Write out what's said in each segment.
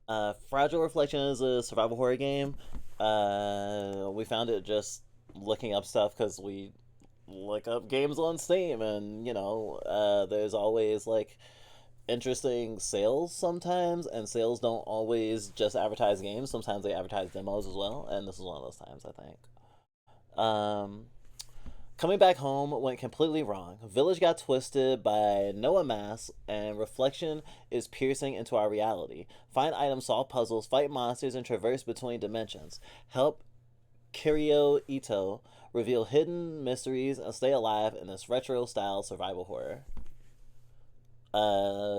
Fragile Reflection is a survival horror game. We found it just looking up stuff because we look up games on Steam, and there's always like interesting sales sometimes, and sales don't always just advertise games. Sometimes they advertise demos as well, and this is one of those times, I think. Um, Coming back home went completely wrong. Village got twisted by Noah Mass, and Reflection is piercing into our reality. Find items, solve puzzles, fight monsters, and traverse between dimensions. Help Kirio Ito reveal hidden mysteries and stay alive in this retro style survival horror.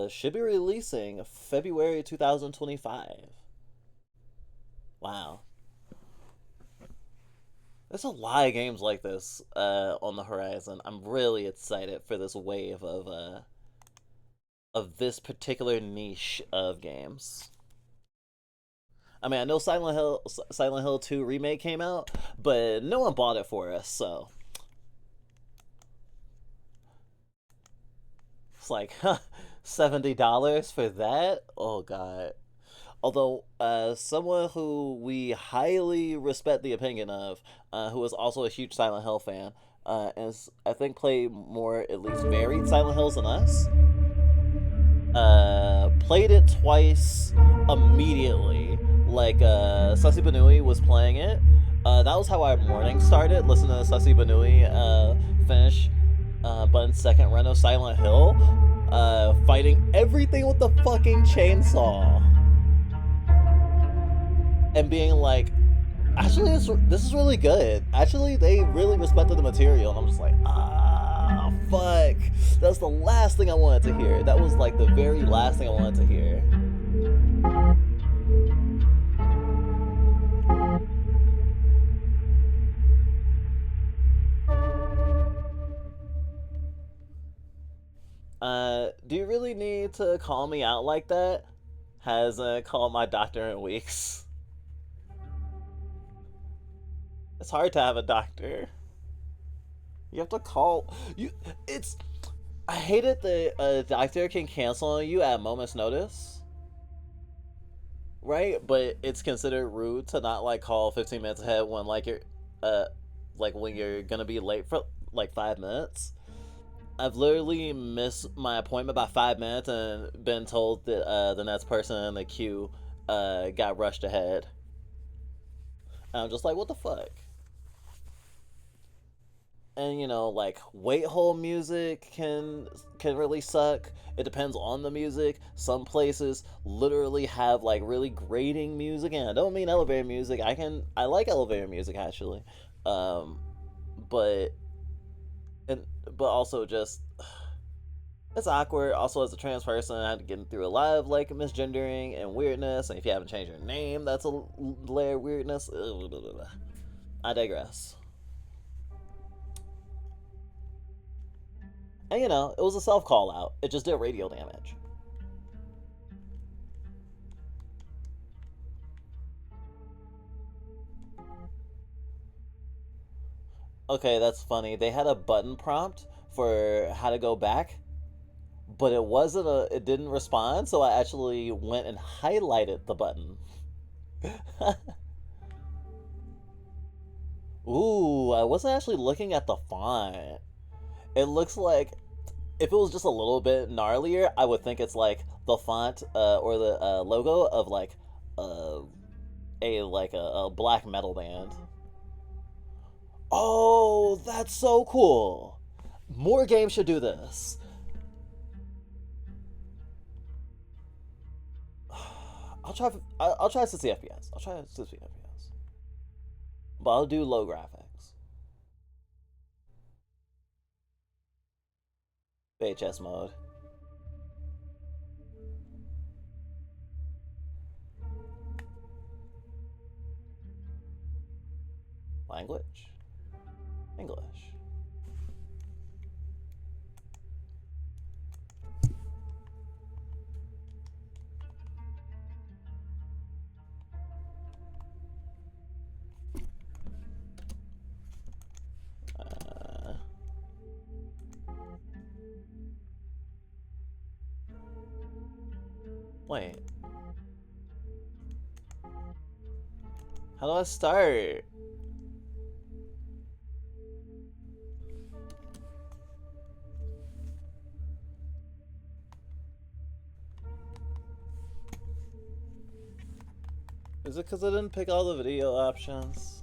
Should be releasing February 2025. Wow. There's a lot of games like this on the horizon. I'm really excited for this wave of this particular niche of games. I mean, I know Silent Hill 2 remake came out, but no one bought it for us, so it's like, huh, $70 for that? Oh god. Although, someone who we highly respect the opinion of, who is also a huge Silent Hill fan, and I think played more, at least varied Silent Hills than us, played it twice immediately. Like, Sussy Banui was playing it. That was how our morning started, listening to Sussy Banui finish Bun's second run of Silent Hill, fighting everything with the fucking chainsaw. And being like, actually, this is really good. Actually, they really respected the material. And I'm just like, fuck. That's the last thing I wanted to hear. That was like the very last thing I wanted to hear. Do you really need to call me out like that? Hasn't called my doctor in weeks. It's hard to have a doctor. You have to call you. It's. I hate it that a doctor can cancel on you at a moment's notice, right? But it's considered rude to not like call 15 minutes ahead when uh, like when you're gonna be late for like 5 minutes. I've literally missed my appointment by 5 minutes and been told that the next person in the queue got rushed ahead. And I'm just like, what the fuck? And like wait hole music can really suck. It depends on the music. Some places literally have like really grating music, and I don't mean elevator music. I like elevator music actually, um, but and but also just it's awkward. Also, as a trans person, I had to get through a lot of like misgendering and weirdness. And if you haven't changed your name, that's a layer of weirdness. I digress. And it was a self call out. It just did radio damage. Okay, that's funny. They had a button prompt for how to go back, but it didn't respond, so I actually went and highlighted the button. Ooh, I wasn't actually looking at the font. It looks like if it was just a little bit gnarlier, I would think it's like the font or the logo of like uh, a black metal band. Oh, that's so cool. More games should do this. I'll try 60 FPS. I'll try 60 FPS. But I'll do low graphics. VHS mode. Language. English. Uh, Wait. How do I start? Is it because I didn't pick all the video options?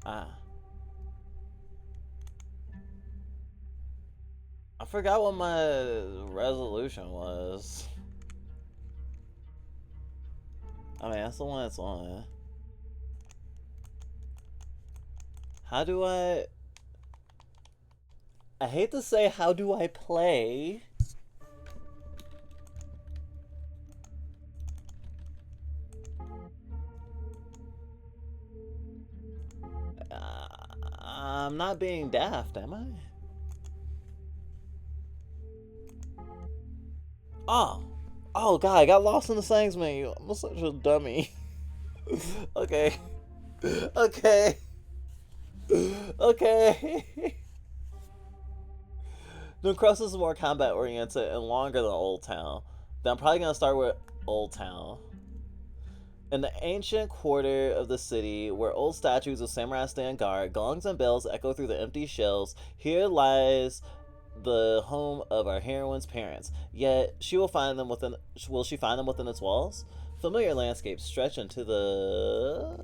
Ah. I forgot what my resolution was. I mean, that's the one that's on. How do I hate to say, how do I play? I'm not being daft, am I? Oh. Oh, God, I got lost in the settings menu. I'm such a dummy. Okay. Okay. Okay. New Cross is more combat oriented and longer than Old Town. Then I'm probably gonna start with Old Town. In the ancient quarter of the city, where old statues of samurai stand guard, gongs and bells echo through the empty shells, here lies the home of our heroine's parents. Yet she will find them within. Will she find them within its walls? Familiar landscapes stretch into the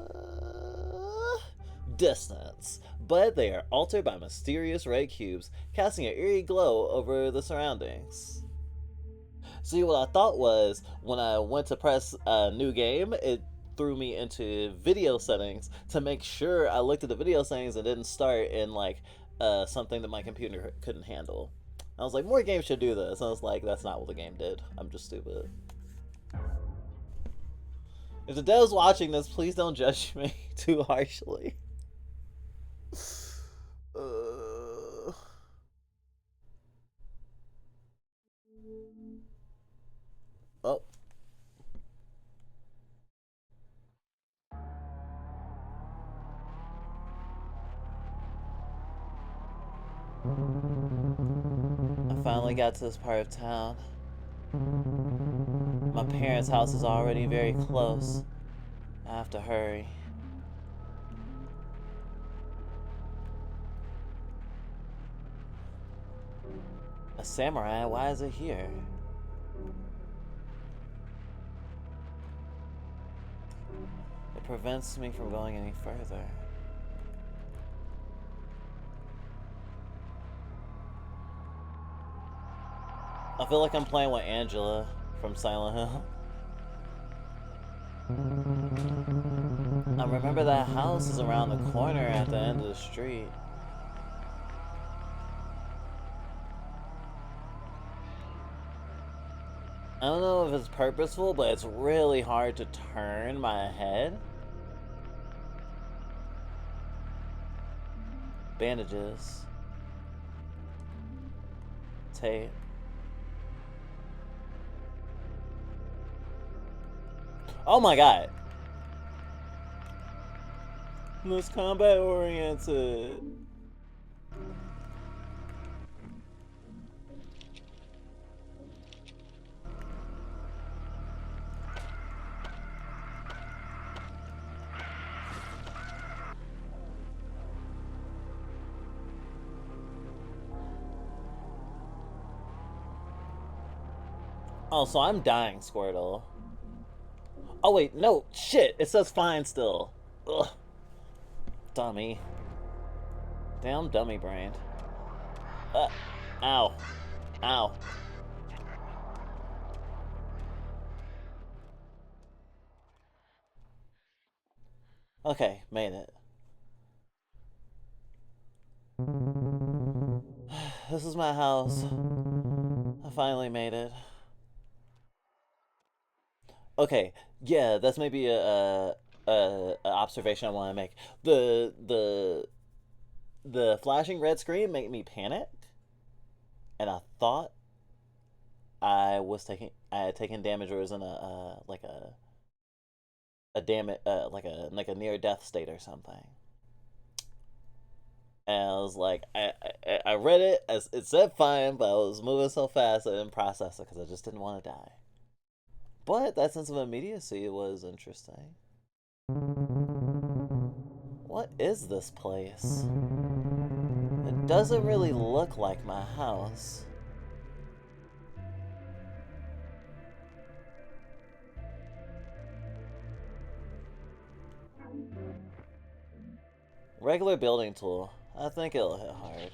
distance, but they are altered by mysterious red cubes, casting an eerie glow over the surroundings. See, what I thought was when I went to press new game, it threw me into video settings to make sure I looked at the video settings and didn't start in like something that my computer couldn't handle. I was like, more games should do this. And I was like, that's not what the game did. I'm just stupid. If the dev's watching this, please don't judge me too harshly. Uh... Oh. I finally got to this part of town. My parents' house is already very close. I have to hurry. A samurai? Why is it here? It prevents me from going any further. I feel like I'm playing with Angela from Silent Hill. I remember that house is around the corner at the end of the street. I don't know if it's purposeful, but it's really hard to turn my head. Bandages. Tape. Oh my god. This combat oriented. Oh, so I'm dying, Squirtle. Oh wait, no, shit, it says fine still. Ugh. Dummy. Damn dummy brain. Ow. Ow. Okay, made it. This is my house. I finally made it. Okay, yeah, that's maybe a observation I want to make. The flashing red screen made me panic, and I thought I had taken damage or was in a like a like a near death state or something. And I was like, I read it as it said fine, but I was moving so fast I didn't process it because I just didn't want to die. But that sense of immediacy was interesting. What is this place? It doesn't really look like my house. Regular building tool. I think it'll hit hard.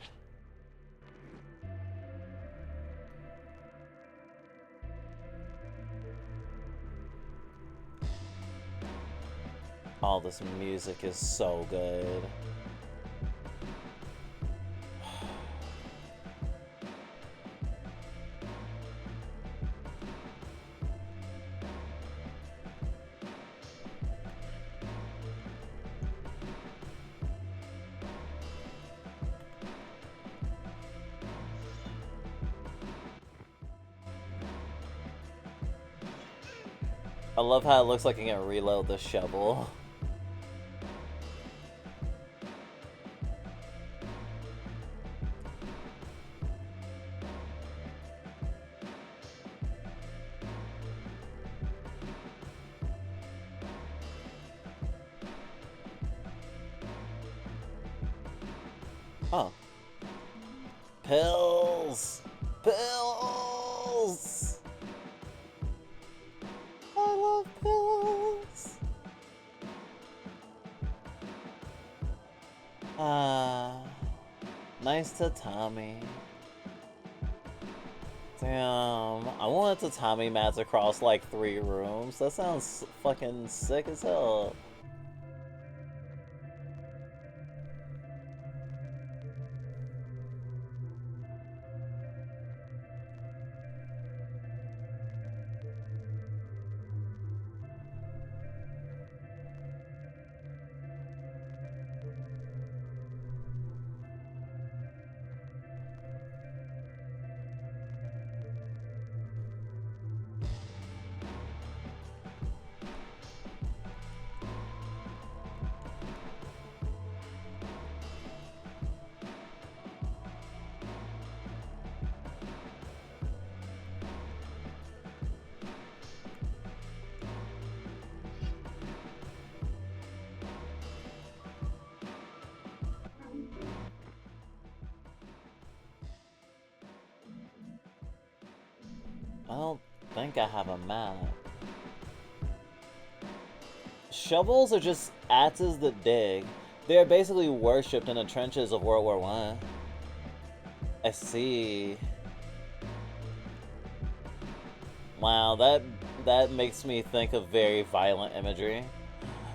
All this music is so good. I love how it looks like I can reload the shovel. Oh. Pills! Pills! I love pills! Nice tatami. Damn, I want tatami mats across like 3 rooms. That sounds fucking sick as hell. I don't think I have a map. Shovels are just axes that dig. They are basically worshipped in the trenches of World War I. I see. Wow, that makes me think of very violent imagery.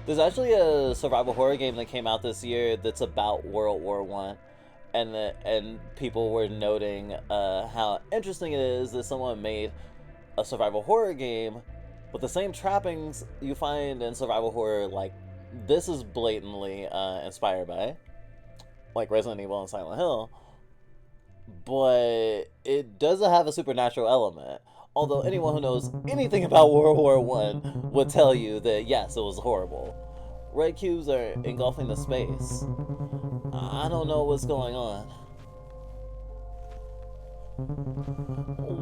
There's actually a survival horror game that came out this year that's about World War One, and people were noting how interesting it is that someone made a survival horror game with the same trappings you find in survival horror. Like, this is blatantly inspired by like Resident Evil and Silent Hill, but it doesn't have a supernatural element. Although anyone who knows anything about World War One would tell you that yes, it was horrible. Red cubes are engulfing the space. I don't know what's going on.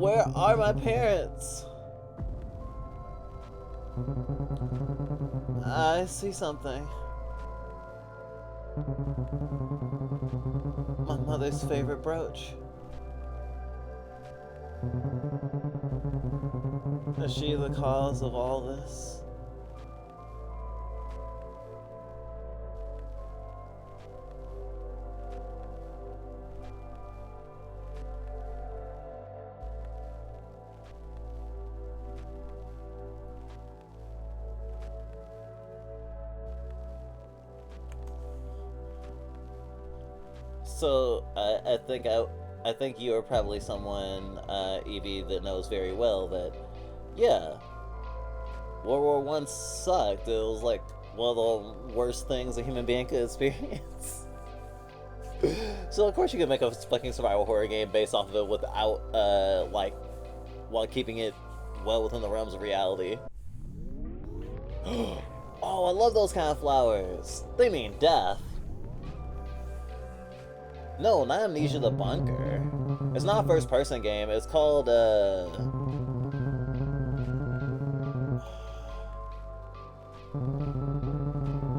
Where are my parents? I see something. My mother's favorite brooch. Is she the cause of all this? So I think you are probably someone, Evie, that knows very well that, yeah, World War One sucked. It was like one of the worst things a human being could experience. So of course you could make a fucking survival horror game based off of it without, like, while keeping it well within the realms of reality. Oh, I love those kind of flowers. They mean death. No, not Amnesia the Bunker. It's not a first-person game. It's called,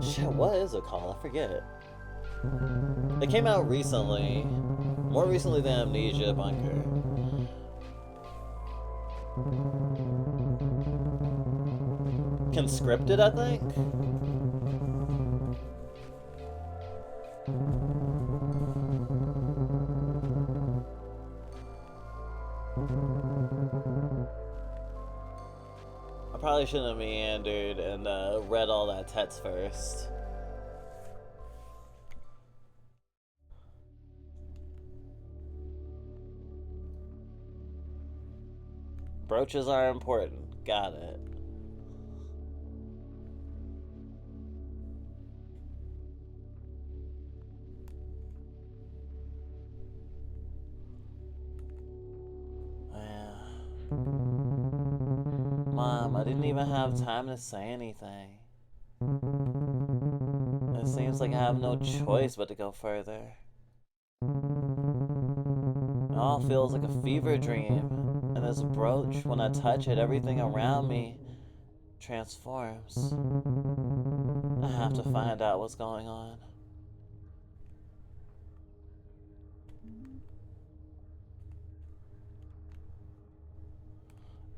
Shit, what is it called? I forget. It came out recently. More recently than Amnesia Bunker. Conscripted, I think? I probably shouldn't have meandered and read all that text first. Brooches are important. Got it. Mom, I didn't even have time to say anything. It seems like I have no choice but to go further. It all feels like a fever dream, and this brooch, when I touch it, everything around me transforms. I have to find out what's going on.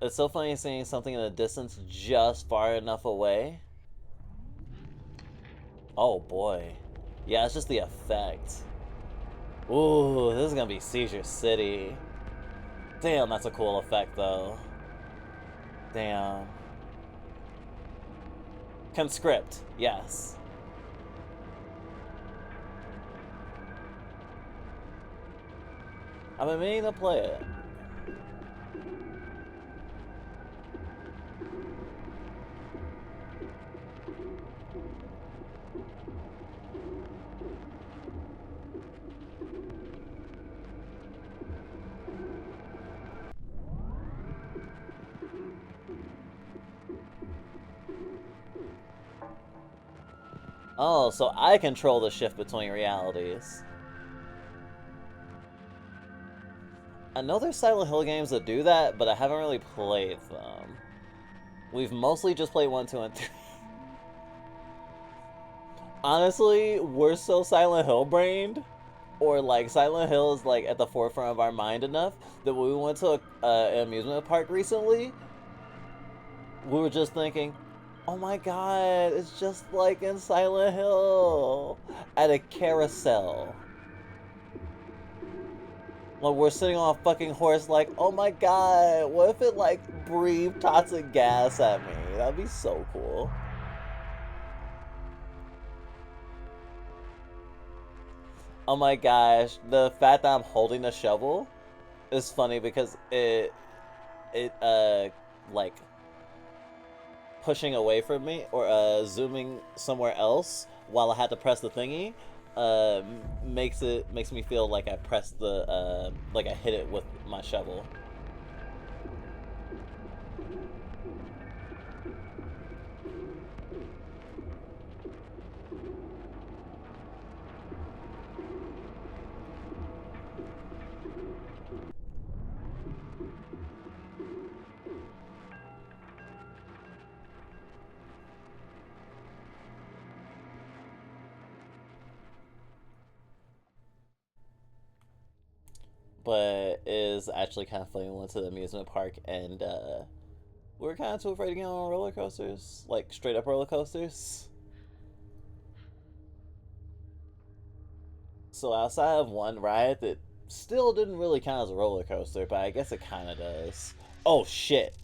It's so funny seeing something in the distance just far enough away. Oh boy. Yeah, it's just the effect. Ooh, this is gonna be Seizure City. Damn, that's a cool effect though. Damn. Conscript, yes. I've been meaning to play it. Oh, so I control the shift between realities. I know there's Silent Hill games that do that, but I haven't really played them. We've mostly just played 1, 2, and 3. Honestly, we're so Silent Hill brained, or like Silent Hill is like at the forefront of our mind enough that when we went to an amusement park recently, we were just thinking, oh my god, it's just like in Silent Hill at a carousel. Like, we're sitting on a fucking horse like, oh my god, what if it like breathed toxic gas at me? That'd be so cool. Oh my gosh, the fact that I'm holding a shovel is funny because it like pushing away from me or zooming somewhere else while I had to press the thingy makes me feel like I pressed the like I hit it with my shovel. But it is actually kind of funny. We went to the amusement park and we were kind of too afraid to get on roller coasters, like straight up roller coasters. So outside of one ride that still didn't really count as a roller coaster, but I guess it kind of does. Oh shit.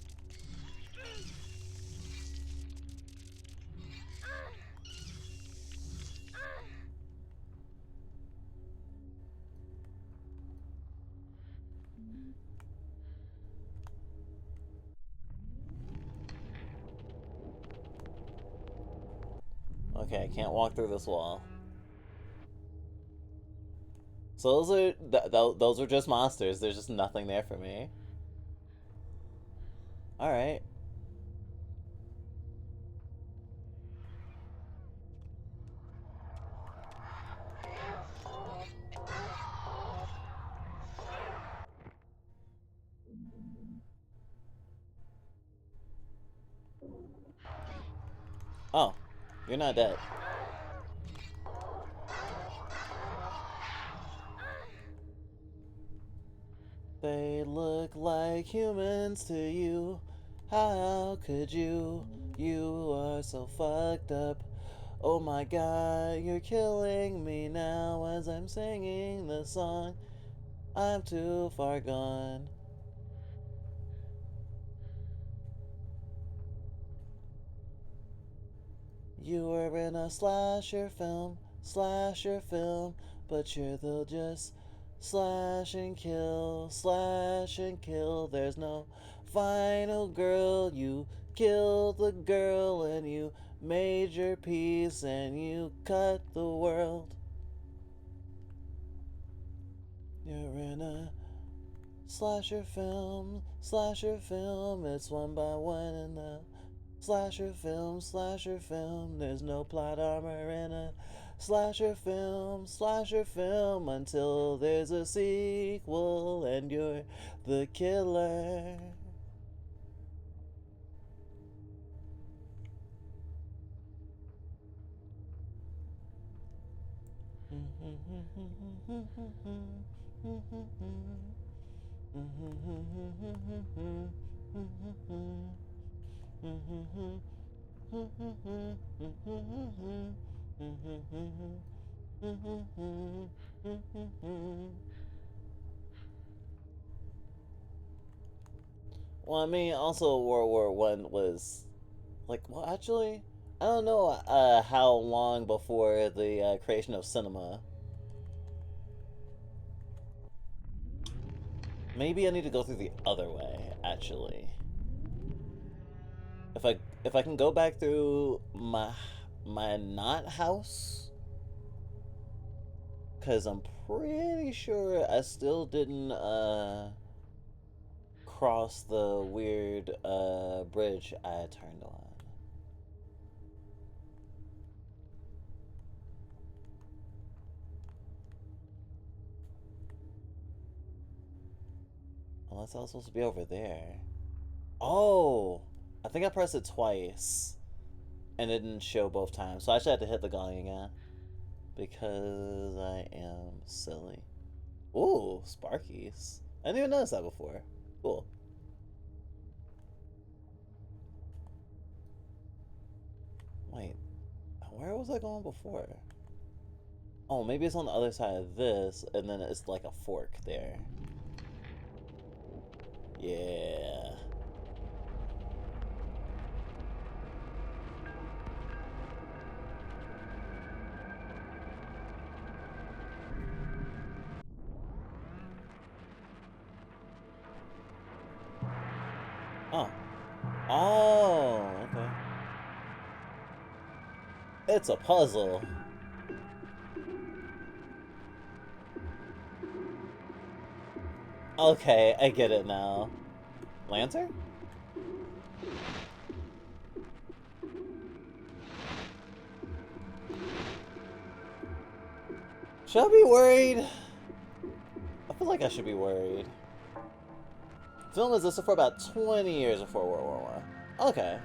Okay, I can't walk through this wall. So those are just monsters. There's just nothing there for me. All right. Oh, you're not dead. They look like humans to you. How could you? You are so fucked up. Oh my god, you're killing me now as I'm singing the song. I'm too far gone. You were in a slasher film, but you're the just slash and kill. There's no final girl. You killed the girl and you made your peace and you cut the world. You're in a slasher film. It's one by one in the slasher film. There's no plot armor in a slasher film until there's a sequel and you're the killer. Well, I mean, also World War I was like, well, actually, I don't know how long before the creation of cinema. Maybe I need to go through the other way. Actually, if I can go back through my not house, because I'm pretty sure I still didn't cross the weird bridge I turned on. Unless I was supposed to be over there. Oh, I think I pressed it twice and it didn't show both times, so I actually had to hit the gong again because I am silly. Ooh, Sparkies. I didn't even notice that before. Cool. Wait, where was I going before? Oh, maybe it's on the other side of this, and then it's like a fork there. Yeah. Oh. Oh, okay. It's a puzzle. Okay, I get it now. Lancer? Should I be worried? I feel like I should be worried. Film existed for about 20 years before World War One. Okay.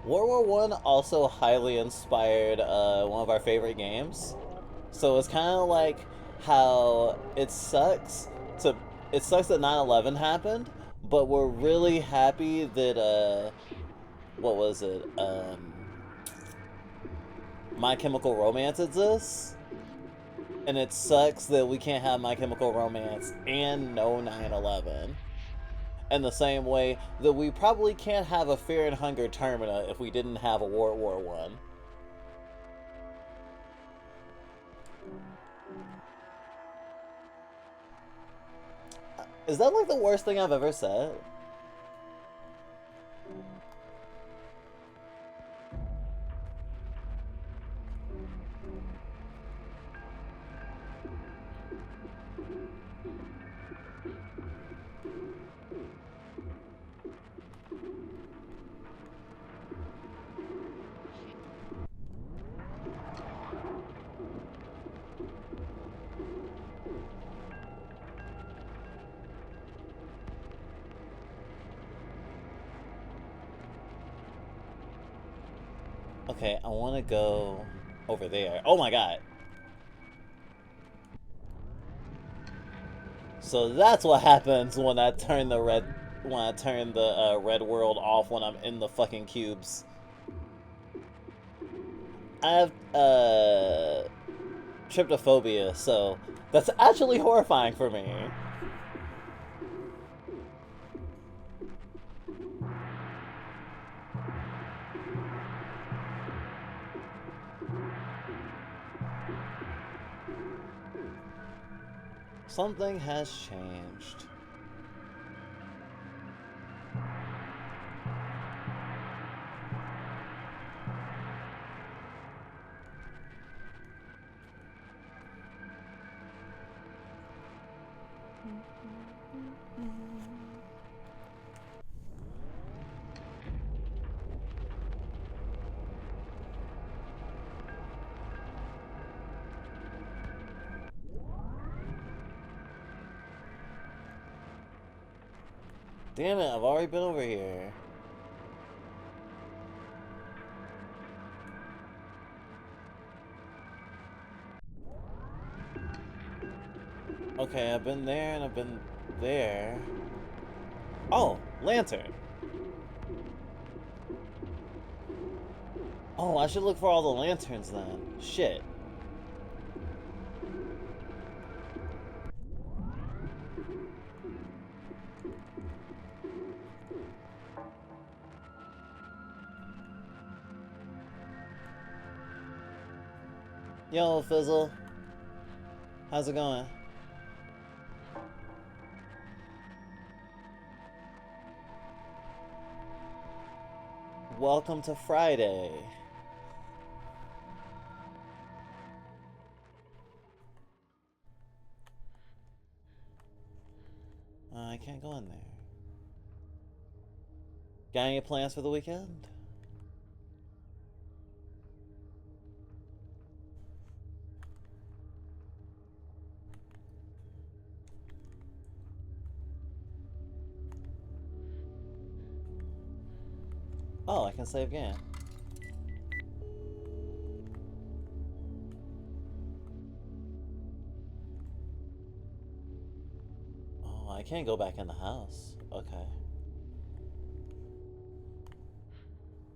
World War One also highly inspired one of our favorite games. So it's kind of like how to it sucks that 9/11 happened, but we're really happy that what was it? My Chemical Romance exists. And it sucks that we can't have My Chemical Romance and no 9/11. In the same way that we probably can't have a Fear and Hunger Termina if we didn't have a World War One. Is that like the worst thing I've ever said? Okay, I want to go over there. Oh my god. So that's what happens when I turn the red world off when I'm in the fucking cubes. I have tryptophobia, so that's actually horrifying for me. Something has changed. Damn it, I've already been over here. Okay, I've been there and I've been there. Oh, lantern. Oh, I should look for all the lanterns then. Shit. Yo, Fizzle. How's it going? Welcome to Friday. I can't go in there. Got any plans for the weekend? Oh, I can save game. Oh, I can't go back in the house. Okay.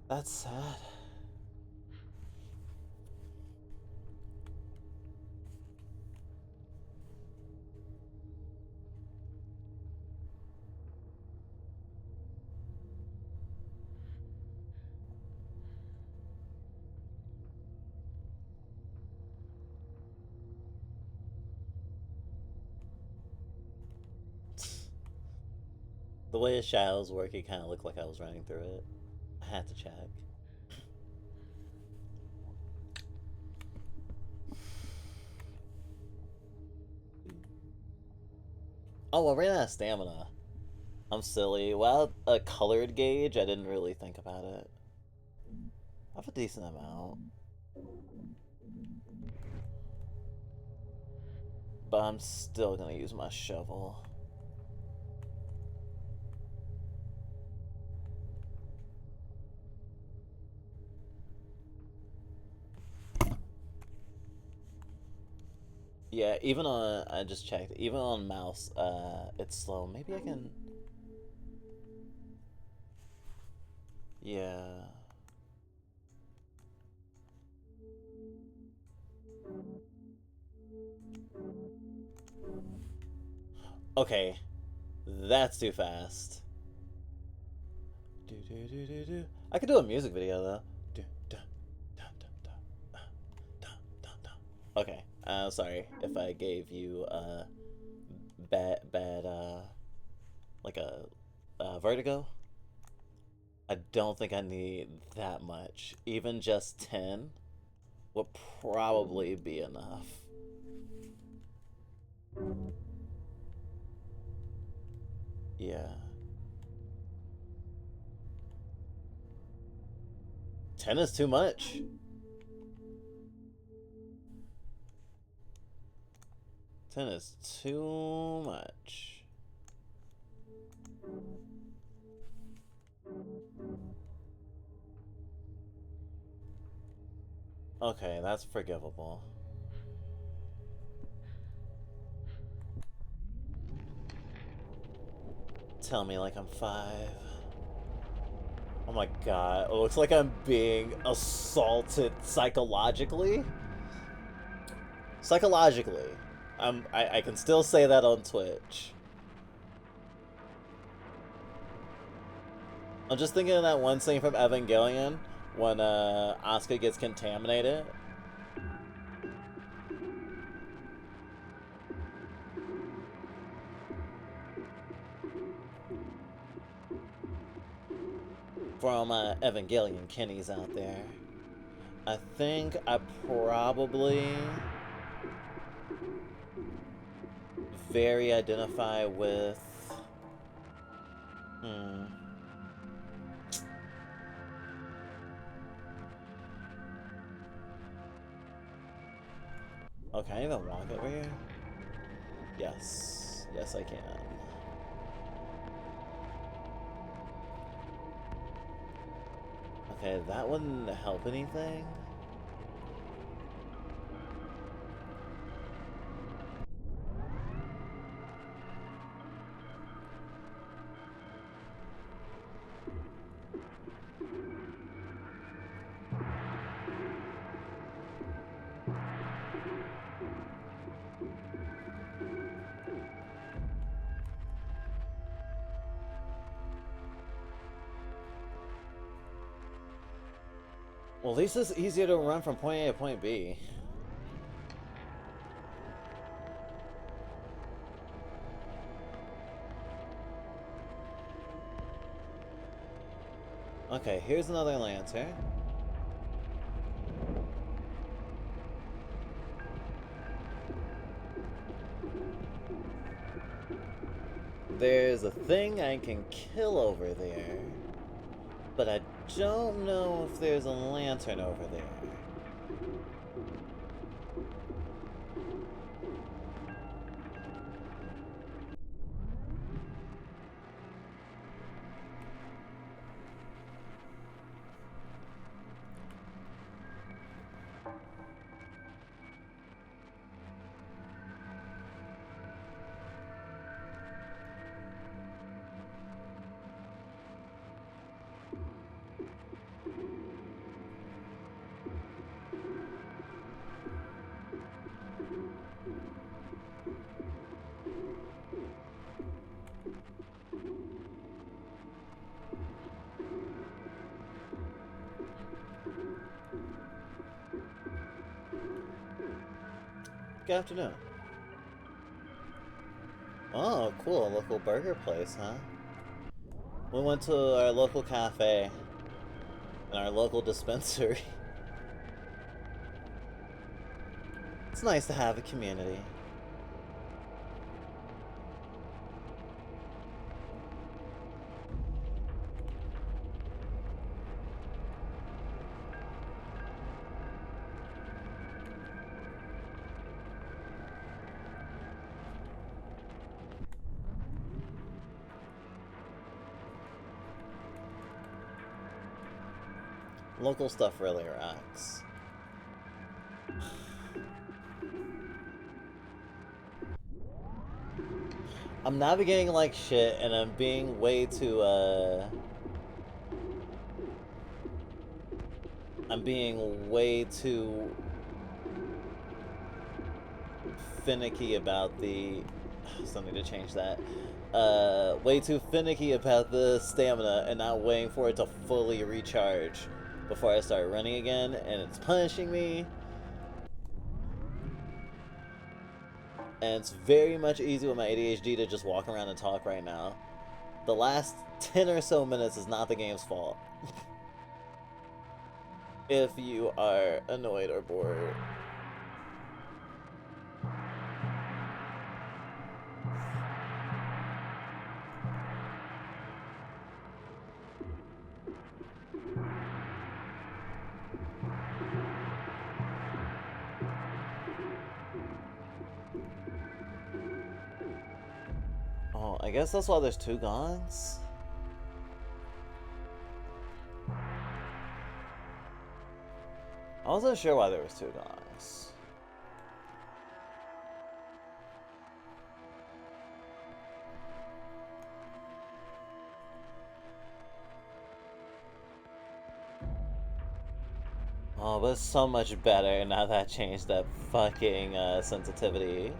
That's sad. The way his shadows work, it kind of looked like I was running through it. I had to check. Oh, I ran out of stamina. I'm silly. Well, a colored gauge, I didn't really think about it. I have a decent amount. But I'm still gonna use my shovel. Yeah, even on, I just checked, even on mouse, it's slow. Maybe I can, yeah. Okay, that's too fast. Do do do do do. I could do a music video though. Do do do do do do do do. Okay, sorry if I gave you bad like a vertigo. I don't think I need that much. Even just 10 would probably be enough. Yeah. 10 is too much. 10 is too much. Okay, that's forgivable. Tell me like I'm 5. Oh my god, it looks like I'm being assaulted psychologically. Psychologically. I can still say that on Twitch. I'm just thinking of that one scene from Evangelion when Asuka gets contaminated. From Evangelion Kenny's out there. I think I probably very identify with Oh, can I even walk over here? Yes. Yes, I can. Okay, that wouldn't help anything. Well, at least it's easier to run from point A to point B. Okay, here's another lantern. There's a thing I can kill over there, but I don't know if there's a lantern over there. Good afternoon. Oh, cool. A local burger place, huh? We went to our local cafe and our local dispensary. It's nice to have a community. Local stuff really rocks. I'm navigating like shit, and I'm being way too, I'm being way too finicky about the... Something to change that. Way too finicky about the stamina and not waiting for it to fully recharge before I start running again, and it's punishing me. And it's very much easy with my ADHD to just walk around and talk right now. The last 10 or so minutes is not the game's fault. If you are annoyed or bored. Oh, I guess that's why there's 2 gongs? I wasn't sure why there was two guys. Oh, but it's so much better now that I changed that fucking sensitivity.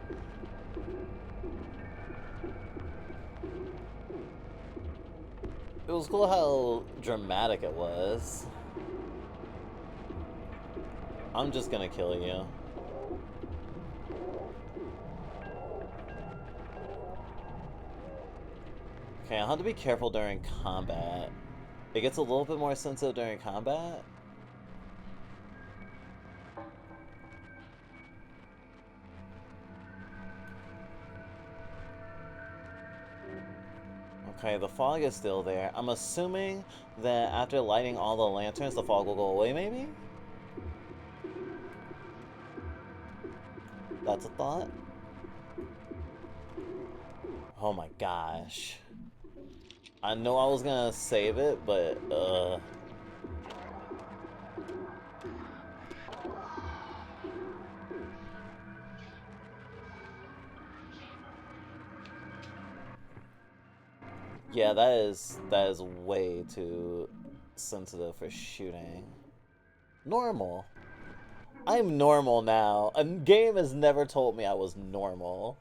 It was cool how dramatic it was. I'm just gonna kill you. Okay, I'll have to be careful during combat. It gets a little bit more sensitive during combat. Okay, the fog is still there. I'm assuming that after lighting all the lanterns, the fog will go away, maybe? That's a thought. Oh my gosh. I know I was gonna save it, but, yeah, that is way too sensitive for shooting. Normal. I'm normal now. A game has never told me I was normal.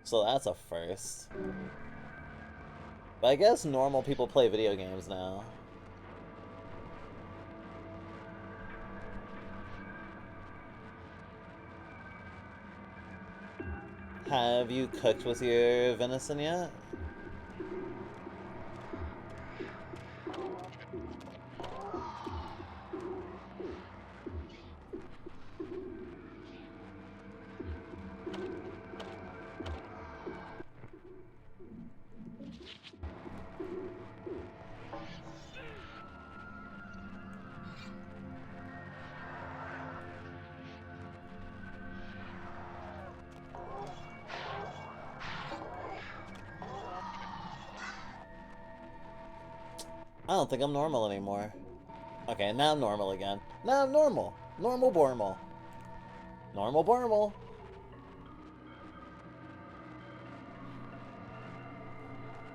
So that's a first. But I guess normal people play video games now. Have you cooked with your venison yet? I don't think I'm normal anymore. Okay, now I'm normal again. Now I'm normal. Normal Bormal. Normal Bormal.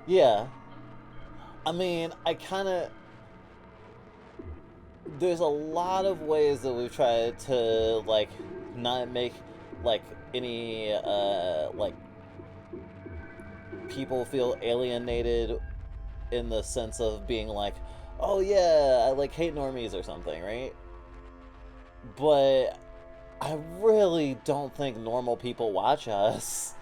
Yeah. I mean, I kind of... There's a lot of ways that we've tried to, like, not make, like, any, like, people feel alienated in the sense of being like, oh yeah, I, like, hate normies or something, right? But I really don't think normal people watch us.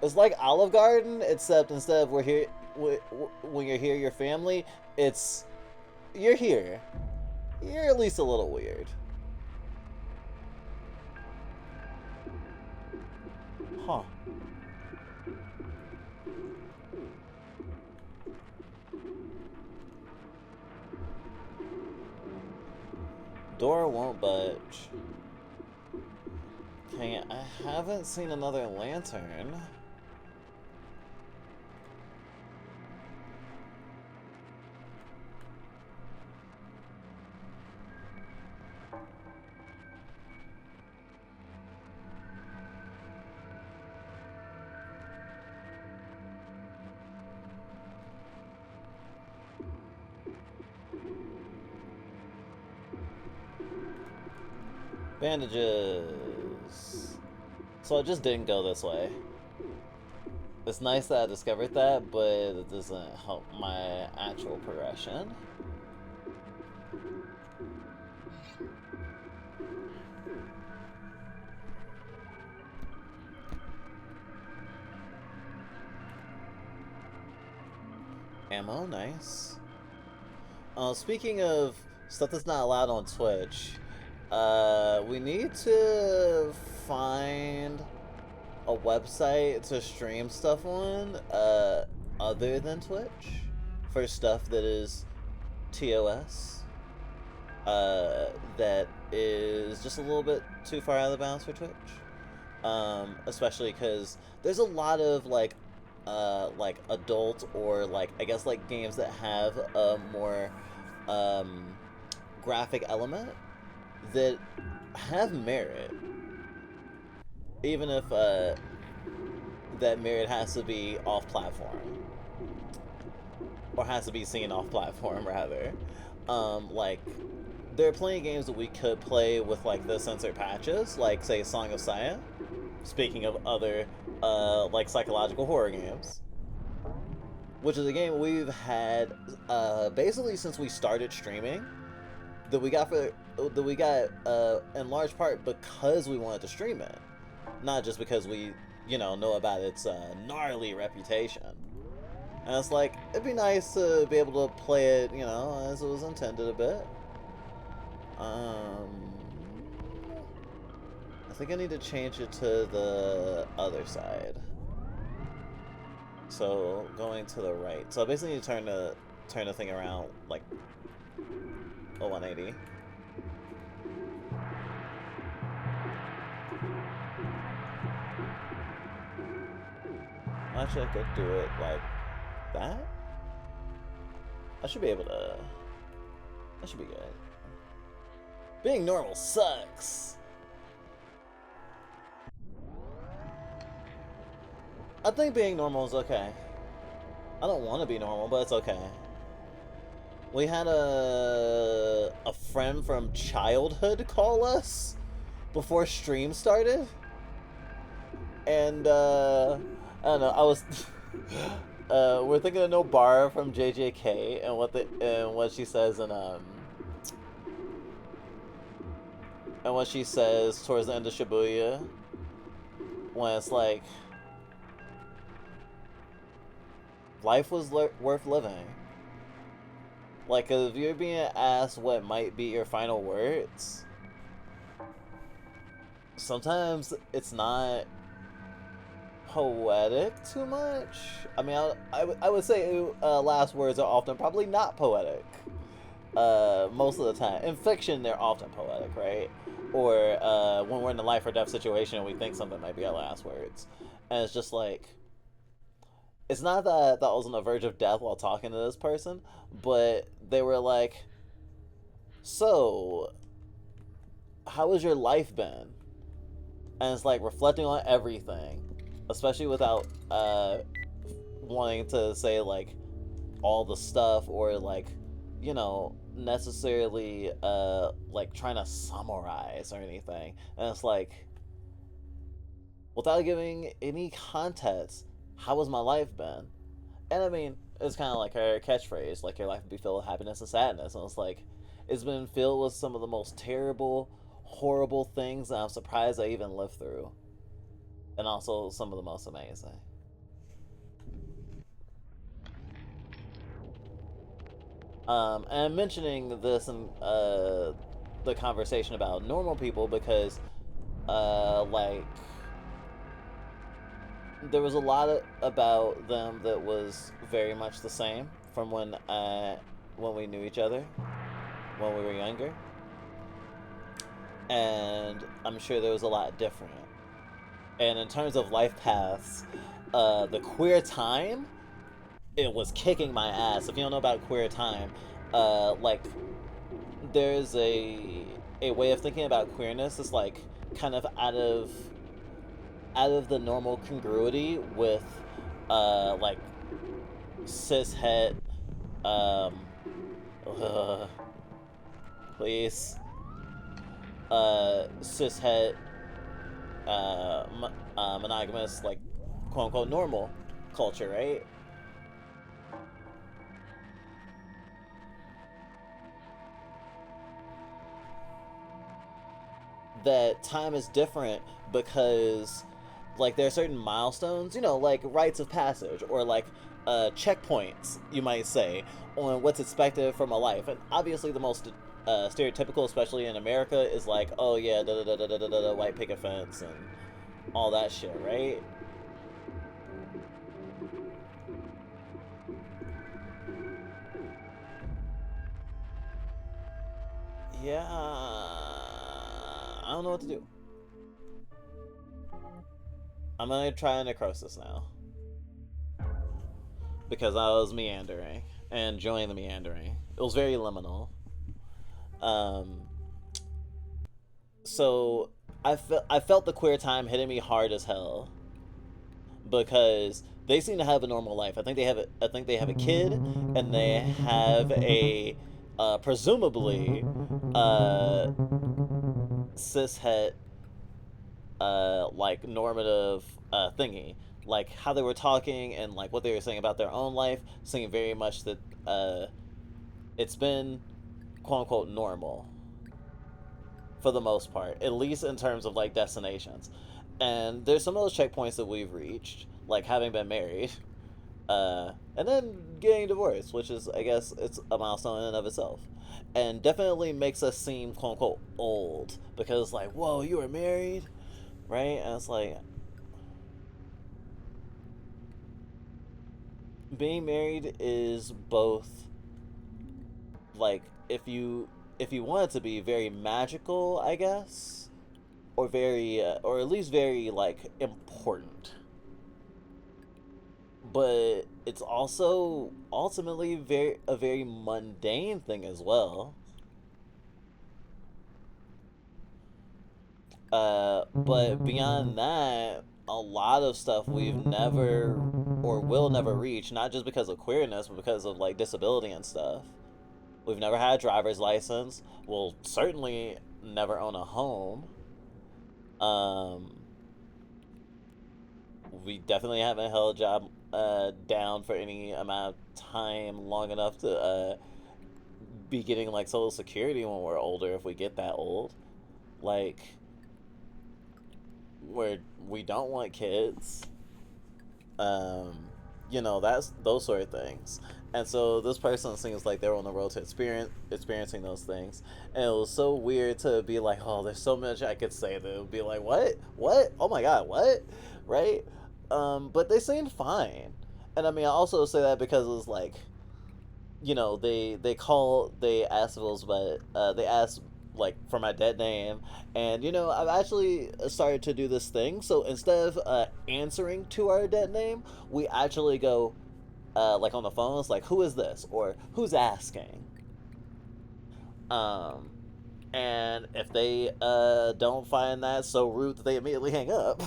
It's like Olive Garden, except instead of we're here, when you're here, your family, it's you're here. You're at least a little weird. Huh. Door won't budge. Okay, I haven't seen another lantern. Bandages. So I just didn't go this way. It's nice that I discovered that, but it doesn't help my actual progression. Ammo, nice. Speaking of stuff that's not allowed on Twitch, we need to find a website to stream stuff on, other than Twitch, for stuff that is TOS. that is just a little bit too far out of the bounds for Twitch. Especially because there's a lot of like adult or like I guess like games that have a more um, graphic element that have merit, even if that merit has to be off platform or has to be seen off platform rather. Like there are plenty of games that we could play with like the censored patches, like say Song of Saya. Speaking of other like psychological horror games, which is a game we've had basically since we started streaming, that we got in large part because we wanted to stream it, not just because we know about its gnarly reputation. And it's like it'd be nice to be able to play it as it was intended a bit. I think I need to change it to the other side. So going to the right. So I basically need to turn the thing around like a 180. Actually, I could do it like that. I should be able to. That should be good. Being normal sucks. I think being normal is okay. I don't want to be normal, but it's okay. We had a friend from childhood call us before stream started, and I don't know. I was we're thinking of No Bar from JJK and what she says and what she says towards the end of Shibuya when it's like life was worth living. Like, if you're being asked what might be your final words, sometimes it's not poetic too much. I mean, I would say last words are often probably not poetic. Most of the time. In fiction, they're often poetic, right? Or when we're in a life or death situation and we think something might be our last words. And it's just like, it's not that I was on the verge of death while talking to this person, but they were like, so, how has your life been? And it's like reflecting on everything, especially without wanting to say like all the stuff or like, necessarily like trying to summarize or anything. And it's like, without giving any context, how has my life been? And I mean, it's kind of like her catchphrase, like your life would be filled with happiness and sadness. And it's like, it's been filled with some of the most terrible, horrible things that I'm surprised I even lived through. And also some of the most amazing. And I'm mentioning this in the conversation about normal people because, like, there was a lot about them that was very much the same from when we knew each other, when we were younger, and I'm sure there was a lot different. And in terms of life paths, the queer time, it was kicking my ass. If you don't know about queer time, like there's a way of thinking about queerness that's like kind of out of the normal congruity with like cis het um please cis het monogamous like quote unquote normal culture, right? That time is different because like there are certain milestones, like rites of passage or like checkpoints, you might say, on what's expected from a life. And obviously the most stereotypical, especially in America, is like, oh yeah, da da da da da da, white picket fence and all that shit, right? Yeah, I don't know what to do. I'm gonna try necrosis now because I was meandering and enjoying the meandering. It was very liminal. Um, so I felt the queer time hitting me hard as hell because they seem to have a normal life. I think they have a kid and they have a presumably cishet like normative thingy. Like how they were talking and like what they were saying about their own life seemed very much that it's been quote unquote normal for the most part, at least in terms of like destinations. And there's some of those checkpoints that we've reached, like having been married, and then getting divorced, which is, I guess, it's a milestone in and of itself, and definitely makes us seem quote unquote old because like, whoa, you were married, right? And it's like being married is both like if you want it to be very magical, I guess, or very or at least very like important, but it's also ultimately very mundane thing as well. But beyond that, a lot of stuff we've never or will never reach, not just because of queerness, but because of like disability and stuff. We've never had a driver's license. We'll certainly never own a home. Um, we definitely haven't held a job down for any amount of time long enough to be getting like social security when we're older if we get that old. Like, we don't want kids. Um, that's those sort of things. And so this person seems like they're on the road to experiencing those things. And it was so weird to be like, oh, there's so much I could say that it would be like, what, oh my god, what, right? But they seemed fine. And I mean, I also say that because it was like, they asked if it was, but they asked like for my dead name, and I've actually started to do this thing. So instead of answering to our dead name, we actually go like on the phone. It's like, who is this or who's asking? Um, and if they don't find that so rude that they immediately hang up,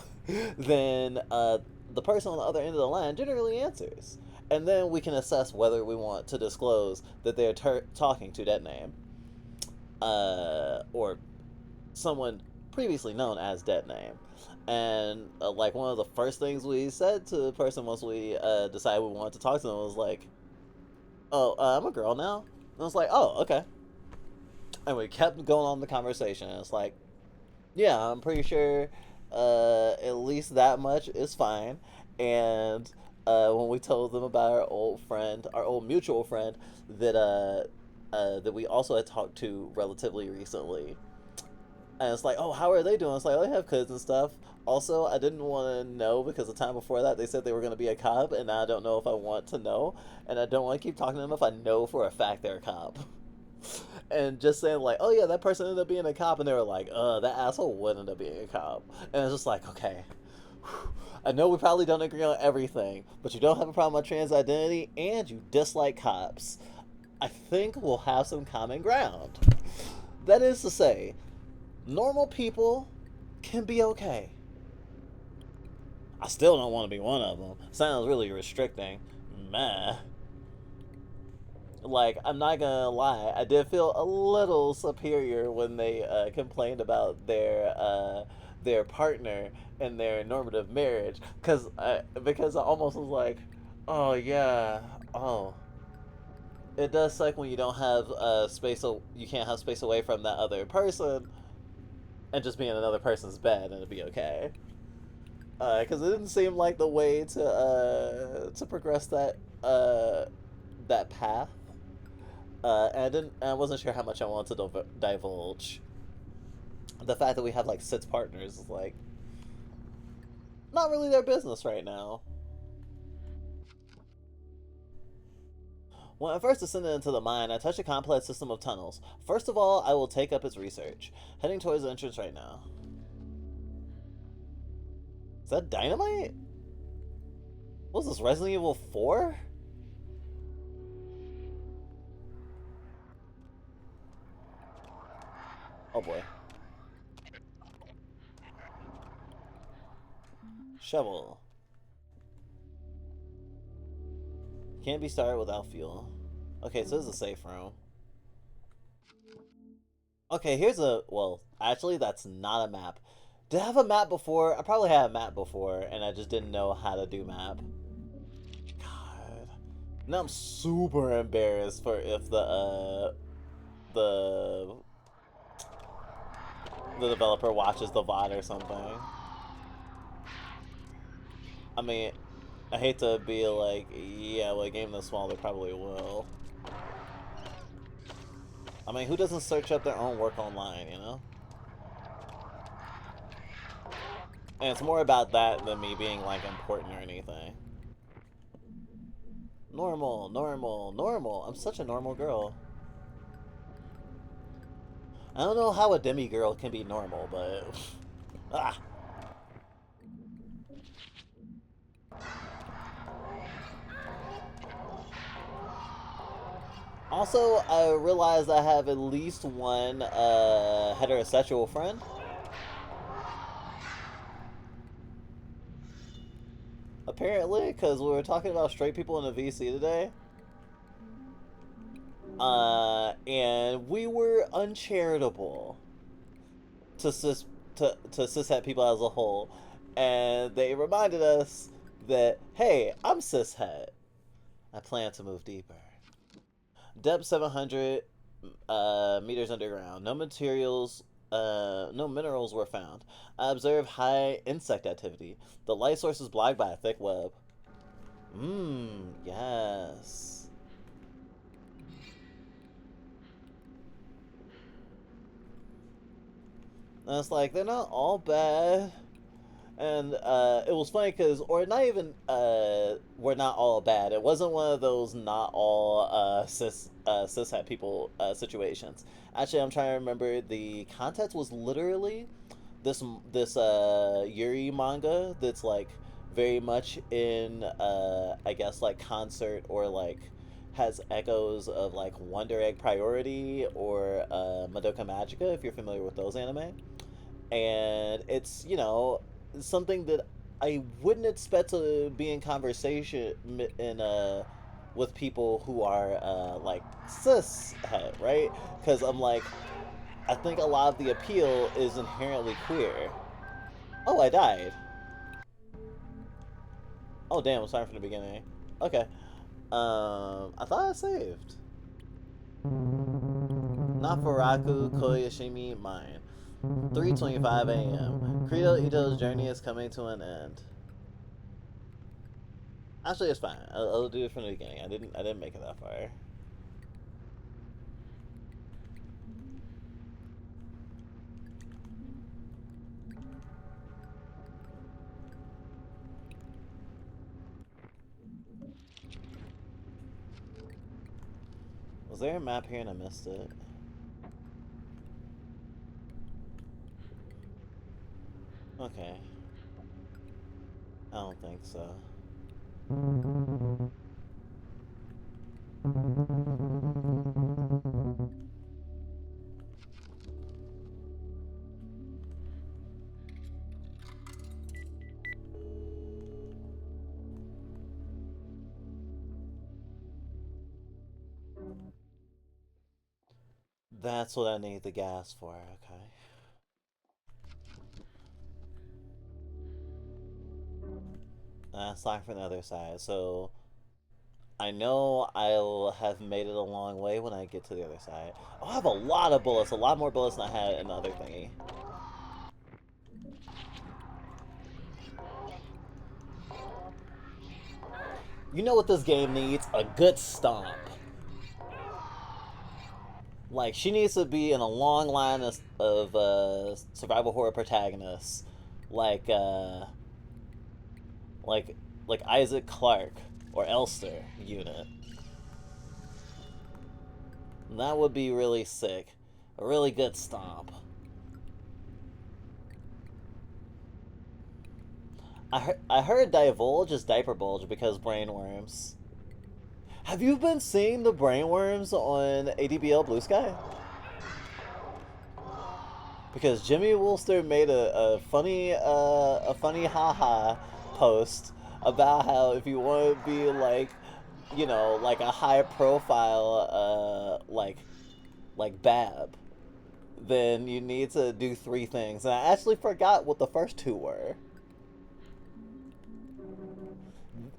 then the person on the other end of the line generally answers. And then we can assess whether we want to disclose that they're talking to that name or someone previously known as dead name. And like one of the first things we said to the person once we decided we wanted to talk to them was like, "Oh, I'm a girl now." And I was like, "Oh, okay." And we kept going on the conversation. And it's like, yeah, I'm pretty sure at least that much is fine. And when we told them about our old mutual friend that we also had talked to relatively recently, and it's like, oh, how are they doing? It's like, oh, they have kids and stuff. Also, I didn't want to know because the time before that they said they were going to be a cop, and now I don't know if I want to know, and I don't want to keep talking to them if I know for a fact they're a cop. And just saying like, oh yeah, that person ended up being a cop, and they were like, that asshole would end up being a cop, and it's just like, okay, I know we probably don't agree on everything, but you don't have a problem with trans identity, and you dislike cops. I think we'll have some common ground. That is to say, normal people can be okay. I still don't want to be one of them. Sounds really restricting. Meh. Like, I'm not gonna lie, I did feel a little superior when they complained about their partner and their normative marriage, because I almost was like, oh yeah, oh, it does suck when you don't have you can't have space away from that other person and just be in another person's bed and it'd be okay. Because it didn't seem like the way to progress that path. And I wasn't sure how much I wanted to divulge. The fact that we have like six partners is like not really their business right now. When I first descended into the mine, I touched a complex system of tunnels. First of all, I will take up its research. Heading towards the entrance right now. Is that dynamite? What's this, Resident Evil 4? Oh boy. Shovel. Can't be started without fuel. Okay, so this is a safe room. Okay, here's a... Well, actually, that's not a map. Did I have a map before? I probably had a map before, and I just didn't know how to do map. God. Now I'm super embarrassed for if the developer watches the VOD or something. I mean, I hate to be like, yeah, well, a game this small, they probably will. I mean, who doesn't search up their own work online, you know? And it's more about that than me being, like, important or anything. Normal, normal, normal. I'm such a normal girl. I don't know how a demi-girl can be normal, but... ah! Also, I realized I have at least one heterosexual friend. Apparently, because we were talking about straight people in the VC today. And we were uncharitable to cishet people as a whole. And they reminded us that, hey, I'm cishet. I plan to move deeper. Depth 700 meters underground. No minerals were found. I observed high insect activity. The light source is blocked by a thick web. Yes. And it's like, they're not all bad. And it was funny because, or not even, we're not all bad. It wasn't one of those not all cishet people situations. Actually, I'm trying to remember. The context was literally this Yuri manga that's like very much in I guess like concert or like has echoes of like Wonder Egg Priority or Madoka Magica if you're familiar with those anime. And it's, you know, something that I wouldn't expect to be in conversation in with people who are like cis het, right? Because I'm like, I think a lot of the appeal is inherently queer. Oh, I died. Oh damn, I'm sorry from the beginning. Okay. I thought I saved. Nafaraku Koyashimi Mine. 3:25 a.m. Credo Ito's journey is coming to an end. Actually, it's fine. I'll do it from the beginning. I didn't make it that far. Was there a map here and I missed it? Okay. I don't think so. That's what I need the gas for, okay. That's not from the other side, so I know I'll have made it a long way when I get to the other side. I'll have a lot of bullets, a lot more bullets than I had in the other thingy. You know what this game needs? A good stomp. Like, she needs to be in a long line of survival horror protagonists. Like, like, like Isaac Clarke or Elster unit. That would be really sick. A really good stomp. I heard divulge is diaper bulge because brainworms. Have you been seeing the brainworms on ADBL Blue Sky? Because Jimmy Woolster made a funny haha post about how if you want to be like, like a high profile like Bab, then you need to do three things. And I actually forgot what the first two were.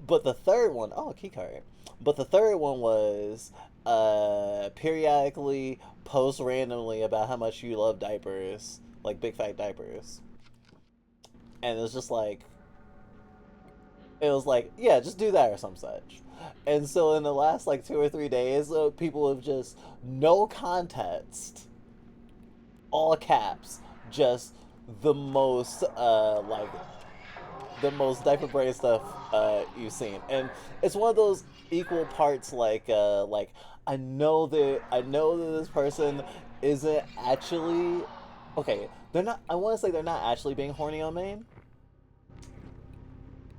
But the third one, oh, key card. But the third one was periodically post randomly about how much you love diapers, like big fat diapers. And it was just like, it was like, yeah, just do that or some such. And so in the last like 2 or 3 days, people have just no context, all caps, just the most the most diaper brain stuff you've seen, and it's one of those equal parts like I know that this person isn't actually okay. They're not. I want to say they're not actually being horny on main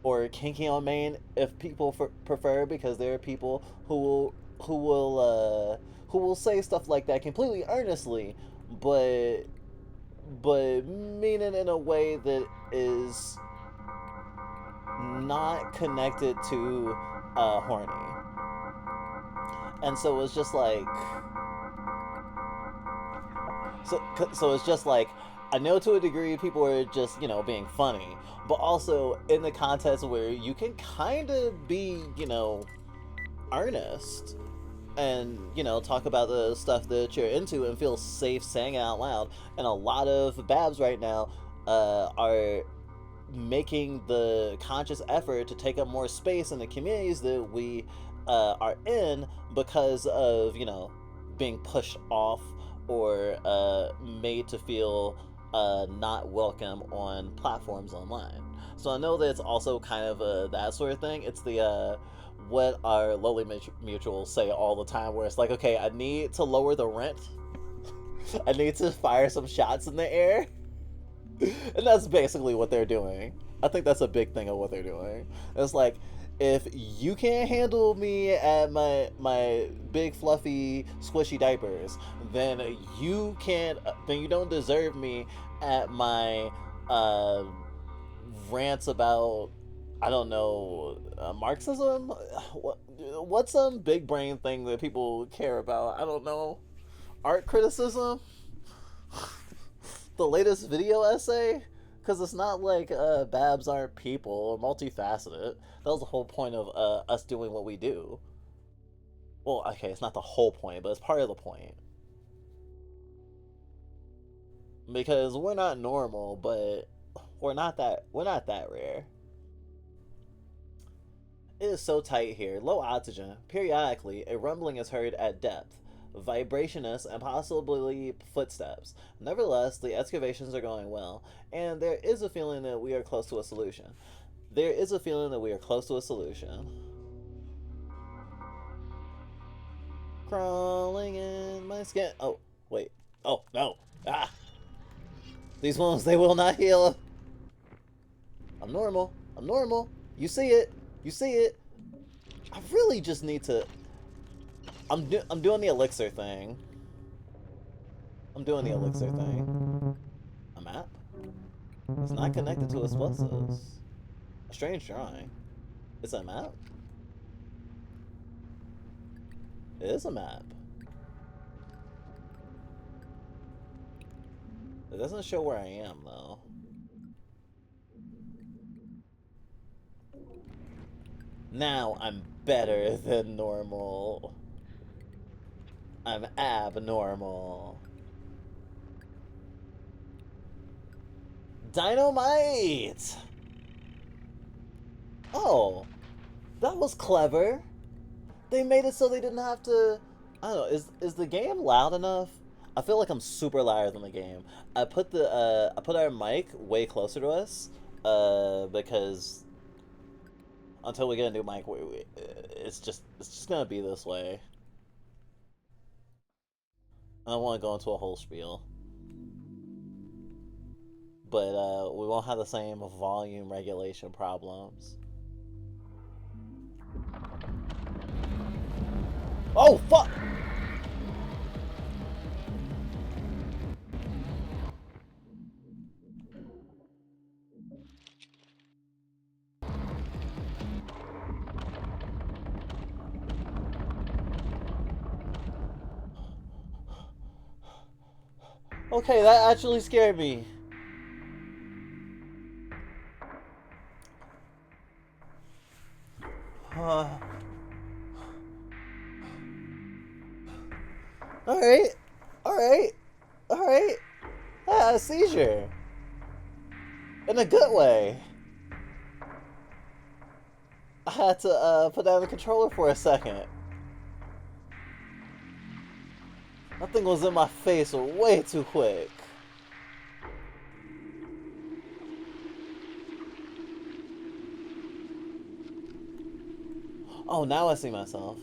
or kinky on main, if people prefer, because there are people who will say stuff like that completely earnestly, but mean it in a way that is not connected to horny. And so it's just like so it's just like I know to a degree people are just, being funny, but also in the context where you can kind of be, earnest and, talk about the stuff that you're into and feel safe saying it out loud. And a lot of babs right now are making the conscious effort to take up more space in the communities that we are in because of, being pushed off or made to feel not welcome on platforms online. So I know that it's also kind of that sort of thing. It's the what our lowly mutuals say all the time, where it's like, okay, I need to lower the rent. I need to fire some shots in the air. And that's basically what they're doing. I think that's a big thing of what they're doing. It's like, if you can't handle me at my big fluffy squishy diapers, then you can't. Then you don't deserve me at my uh, rants about, I don't know, Marxism. What's some big brain thing that people care about? I don't know. Art criticism. The latest video essay, because it's not like babs aren't people or multifaceted. That was the whole point of us doing what we do. Well, okay, it's not the whole point, but it's part of the point, because we're not normal, but we're not that rare. It is so tight here. Low oxygen. Periodically, a rumbling is heard at depth, vibrationous, and possibly footsteps. Nevertheless, the excavations are going well, and there is a feeling that we are close to a solution. There is a feeling that we are close to a solution. Crawling in my skin. Oh, wait. Oh, no. Ah! These wounds, they will not heal. I'm normal. I'm normal. You see it. You see it. I really just need to. I'm doing the elixir thing. I'm doing the elixir thing. A map? It's not connected to explosives. A strange drawing. It's a map? It is a map. It doesn't show where I am, though. Now I'm better than normal. I'm abnormal. Dynamite! Oh, that was clever. They made it so they didn't have to. I don't know. Is the game loud enough? I feel like I'm super louder than the game. I put our mic way closer to us, because until we get a new mic, it's just gonna be this way. I don't want to go into a whole spiel, but we won't have the same volume regulation problems. Oh, fuck! Okay, that actually scared me. Uh, alright. Alright. Alright. I had a seizure. In a good way. I had to put down the controller for a second. That thing was in my face way too quick. Oh, now I see myself.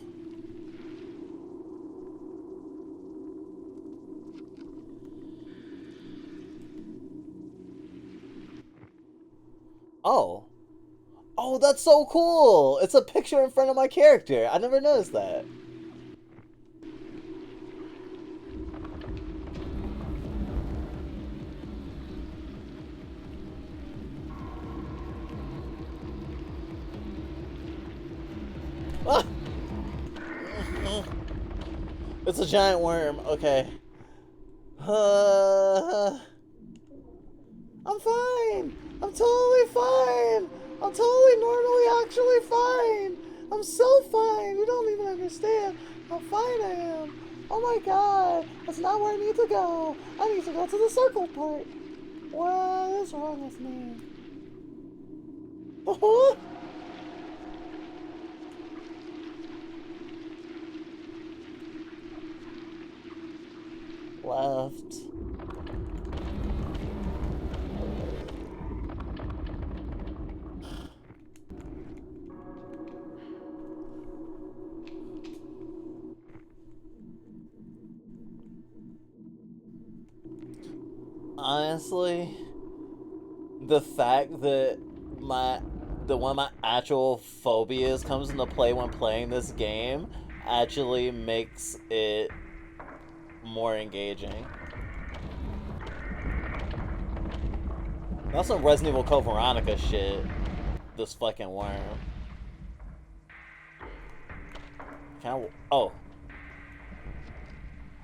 Oh. Oh, that's so cool! It's a picture in front of my character. I never noticed that. Ah! It's a giant worm. Okay. I'm fine. I'm totally fine. I'm totally normally actually fine. I'm so fine. You don't even understand how fine I am. Oh my god. That's not where I need to go. I need to go to the circle part. What is wrong with me? Left. Honestly, the fact that one of my actual phobias comes into play when playing this game actually makes it more engaging. That's some Resident Evil Code Veronica shit. This fucking worm. Can I? Oh.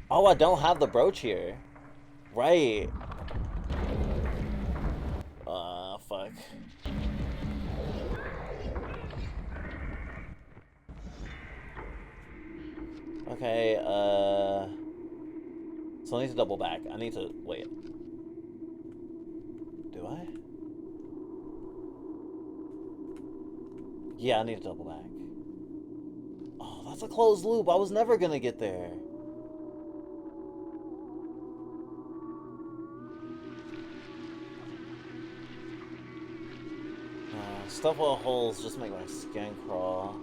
Oh, I don't have the brooch here. Right. Fuck. Okay, so I need to double back. I need to... Wait. Do I? Yeah, I need to double back. Oh, that's a closed loop. I was never gonna get there. Stuff with holes just make my skin crawl.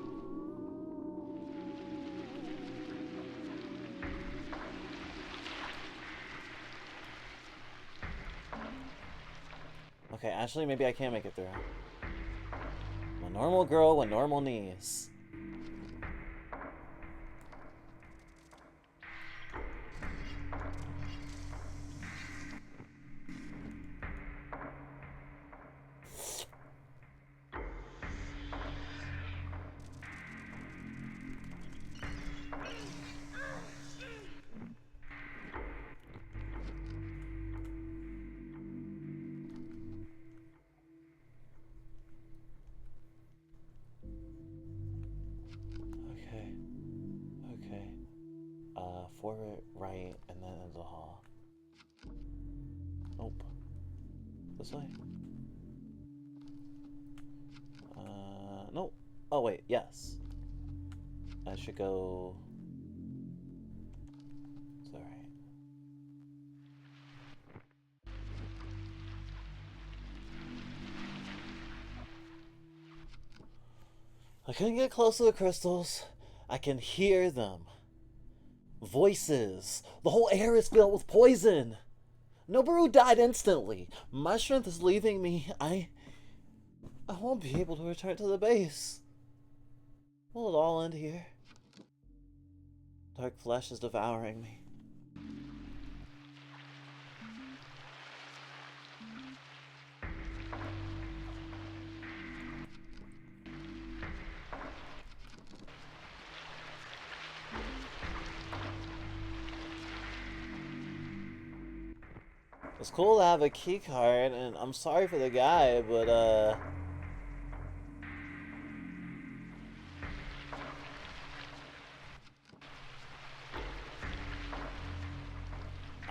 Okay, actually, maybe I can make it through. I'm a normal girl with normal knees. Okay. Okay. Forward, right, and then into the hall. Nope. This way? Nope. Oh, wait, yes. I should go... Is that right? I couldn't get close to the crystals. I can hear them. Voices. The whole air is filled with poison. Noboru died instantly. My strength is leaving me. I won't be able to return to the base. Will it all end here? Dark flesh is devouring me. It's cool to have a key card, and I'm sorry for the guy, but I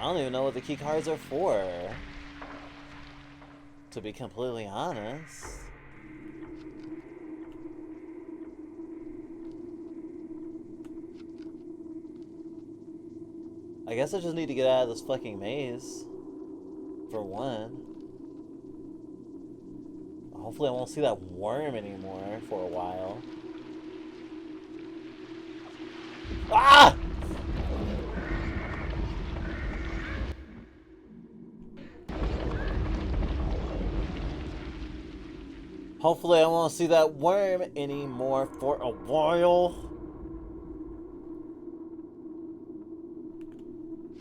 don't even know what the key cards are for, to be completely honest. I guess I just need to get out of this fucking maze. For one. Hopefully I won't see that worm anymore for a while. Ah! Hopefully I won't see that worm anymore for a while.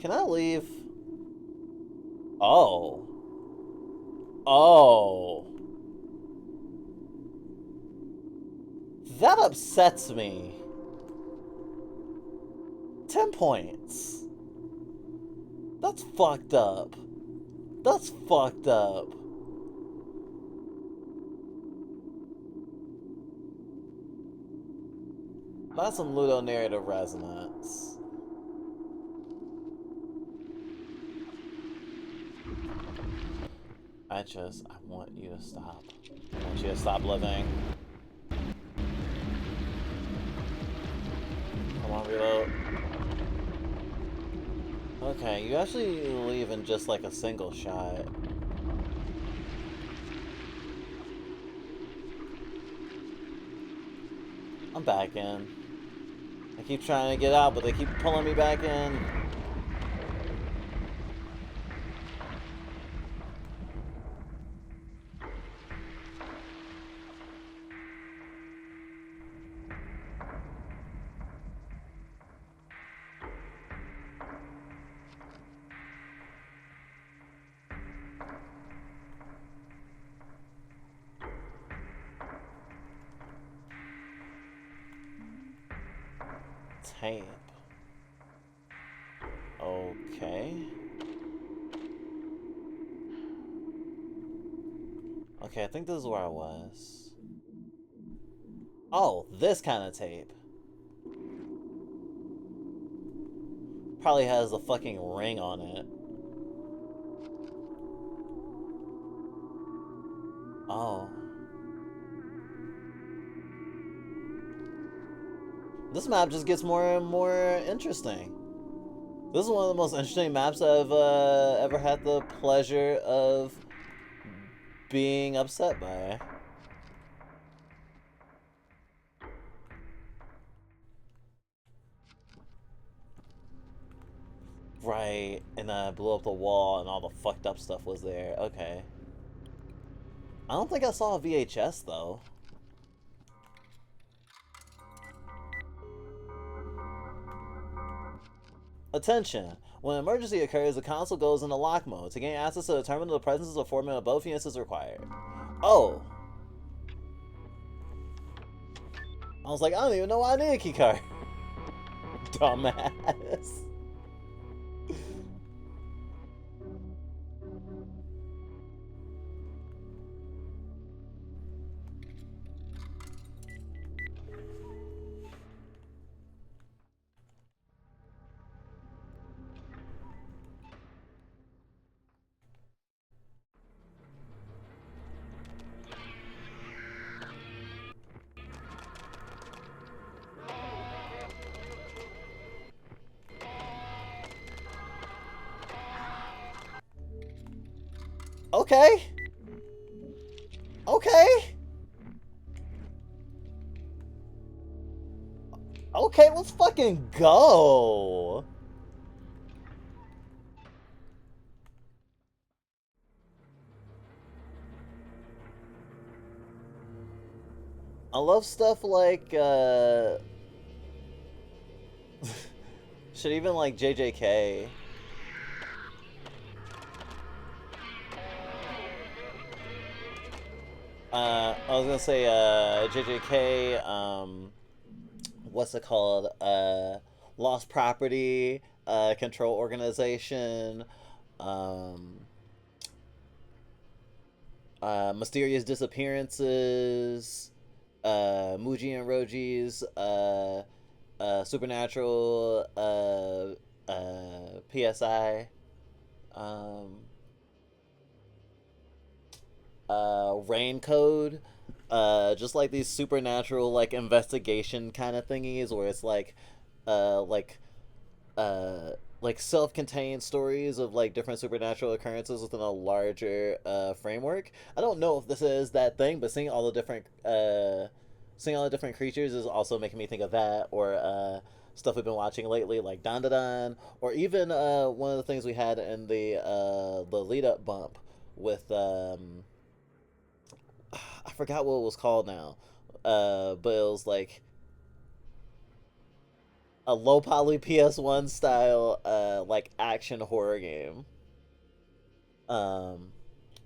Can I leave? Oh. Oh. That upsets me. 10 points. That's fucked up. That's fucked up. That's some ludonarrative resonance. I want you to stop. I want you to stop living. Come on, reload. Okay, you actually leave in just like a single shot. I'm back in. I keep trying to get out, but they keep pulling me back in. Tape. Okay. Okay, I think this is where I was. Oh, this kind of tape. Probably has the fucking ring on it. Oh. This map just gets more and more interesting. This is one of the most interesting maps I've ever had the pleasure of being upset by. Right, and I blew up the wall and all the fucked up stuff was there. Okay. I don't think I saw a VHS though. Attention! When an emergency occurs, the console goes into lock mode. To gain access to the terminal, the presence of foreman of both units is required. Oh! I was like, I don't even know why I need a keycard. Dumbass. Okay. Okay. Okay, let's fucking go. I love stuff like shit, even like JJK. I was gonna say JJK. What's it called? Lost Property. Control Organization. Um, Mysterious Disappearances. Muji and Roji's. Supernatural. PSI. Um, Rain Code, just like these supernatural like investigation kind of thingies where it's uh like like self-contained stories of like different supernatural occurrences within a larger framework. I don't know if this is that thing, but seeing all the different creatures is also making me think of that, or stuff we've been watching lately like Dan Dan, or even one of the things we had in the lead up bump with I forgot what it was called now. But it was like a low poly PS1 style like action horror game. Um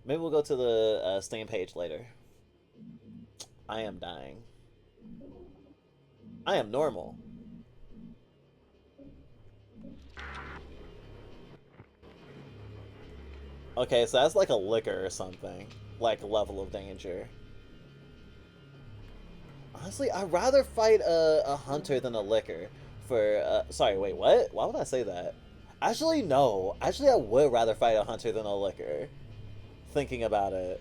Maybe we'll go to the Steam page later. I am dying. I am normal. Okay, so that's like a liquor or something. Like level of danger. Honestly, I'd rather fight a hunter than a liquor. For sorry, wait, what? Why would I say that? Actually, no. Actually, I would rather fight a hunter than a liquor. Thinking about it.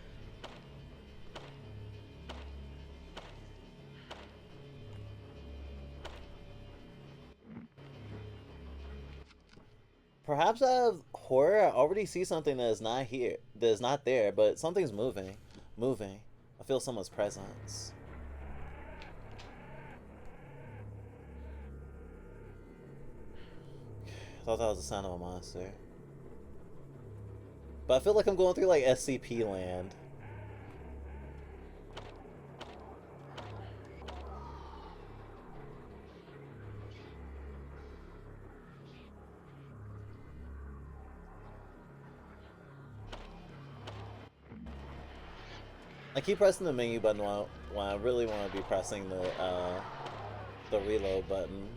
Perhaps out of horror, I already see something that is not here, that is not there, but something's moving. Moving. I feel someone's presence. I thought that was the sound of a monster. But I feel like I'm going through like SCP land. I keep pressing the menu button when I really want to be pressing the reload button.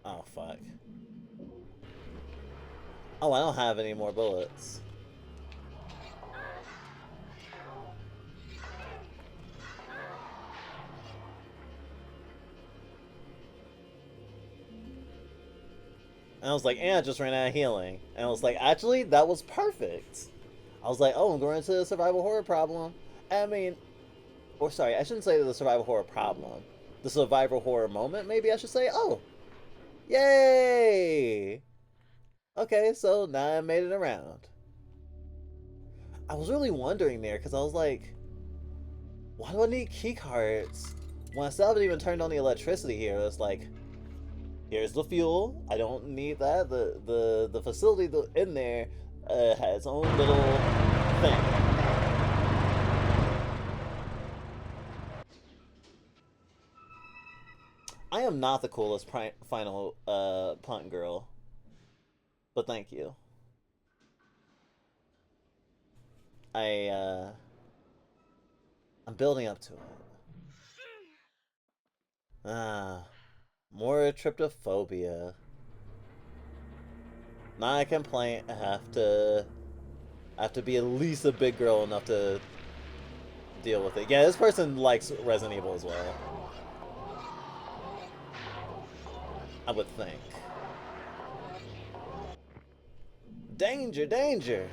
Oh fuck. Oh, I don't have any more bullets. And I was like, I just ran out of healing. And I was like, actually, that was perfect. I was like, oh, I'm going into the survival horror problem. I mean, or sorry, I shouldn't say the survival horror problem. The survival horror moment, maybe I should say. Oh, yay! Okay, so now I made it around. I was really wondering there because I was like, why do I need key cards when I still haven't even turned on the electricity here? It's like, here's the fuel. I don't need that. The facility in there has its own little thing. I am not the coolest final punk girl, but thank you. I I'm building up to it. Ah, more tryptophobia. Not a complaint. I have to be at least a big girl enough to deal with it. Yeah, this person likes Resident Evil as well. I would think. Danger, danger!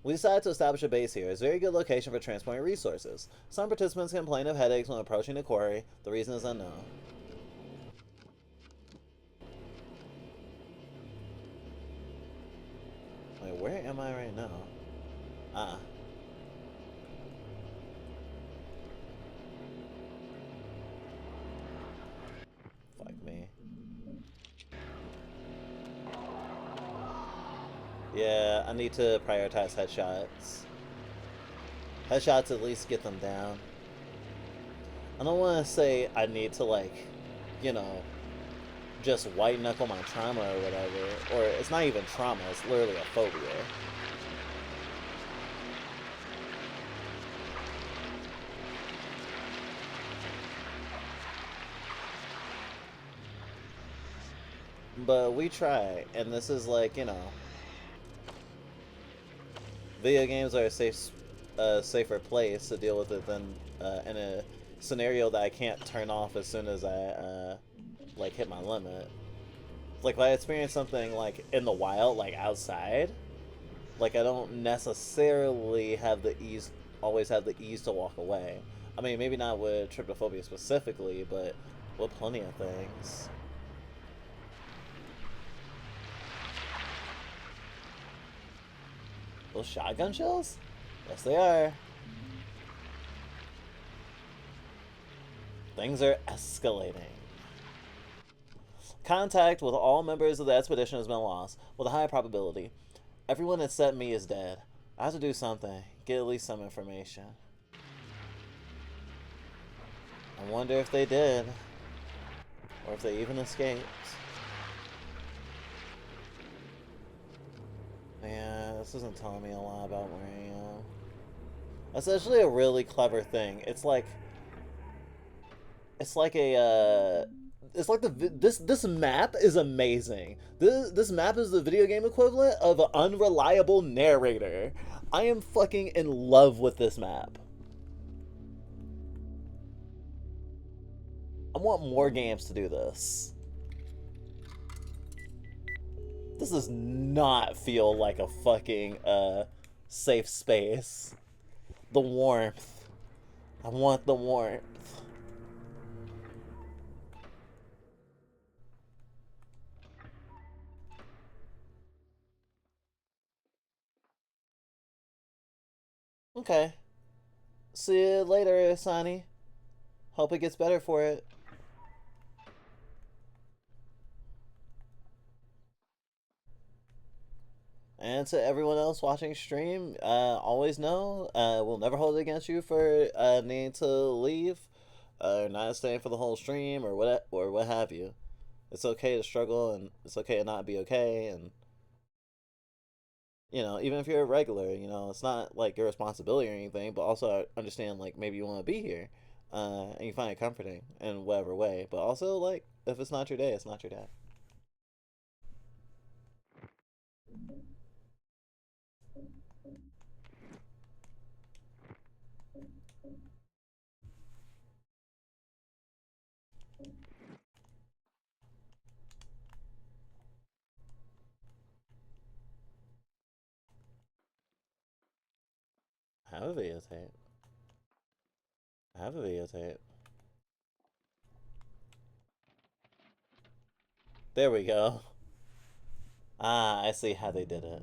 We decided to establish a base here. It's a very good location for transporting resources. Some participants complain of headaches when approaching the quarry. The reason is unknown. where am I right now? Ah, fuck me. Yeah, I need to prioritize headshots. Headshots at least get them down. I don't want to say I need to, like, you know, just white knuckle my trauma or whatever. Or it's not even trauma, it's literally a phobia. But we try, and this is like, video games are safer place to deal with it than in a scenario that I can't turn off as soon as I like hit my limit. Like if I experience something like in the wild, like outside, like I don't necessarily have the ease, always have the ease to walk away. I mean, maybe not with tryptophobia specifically, but with plenty of things. Those shotgun shells? Yes, they are. Things are escalating. Contact with all members of the expedition has been lost, with a high probability. Everyone except me is dead. I have to do something, get at least some information. I wonder if they did, or if they even escaped. Yeah, this isn't telling me a lot about where I am. That's actually a really clever thing. It's like a it's like this map is amazing. This map is the video game equivalent of an unreliable narrator. I am fucking in love with this map. I want more games to do this. This does not feel like a fucking safe space. The warmth. I want the warmth. Okay. See you later, Sonny. Hope it gets better for it. And to everyone else watching stream, always know we'll never hold it against you for needing to leave, or not staying for the whole stream, or what have you. It's okay to struggle, and it's okay to not be okay, and even if you're a regular, it's not like your responsibility or anything. But also understand like maybe you want to be here, and you find it comforting in whatever way. But also like if it's not your day, it's not your day. I have a videotape. I have a videotape. There we go. Ah, I see how they did it.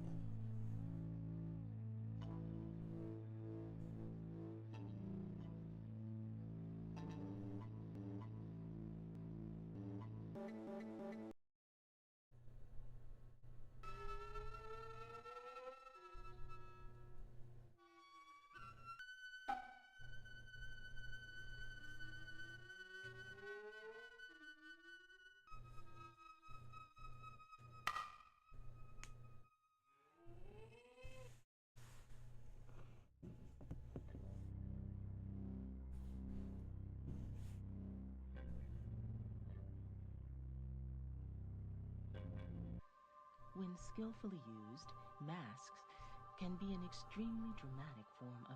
When skillfully used, masks can be an extremely dramatic form of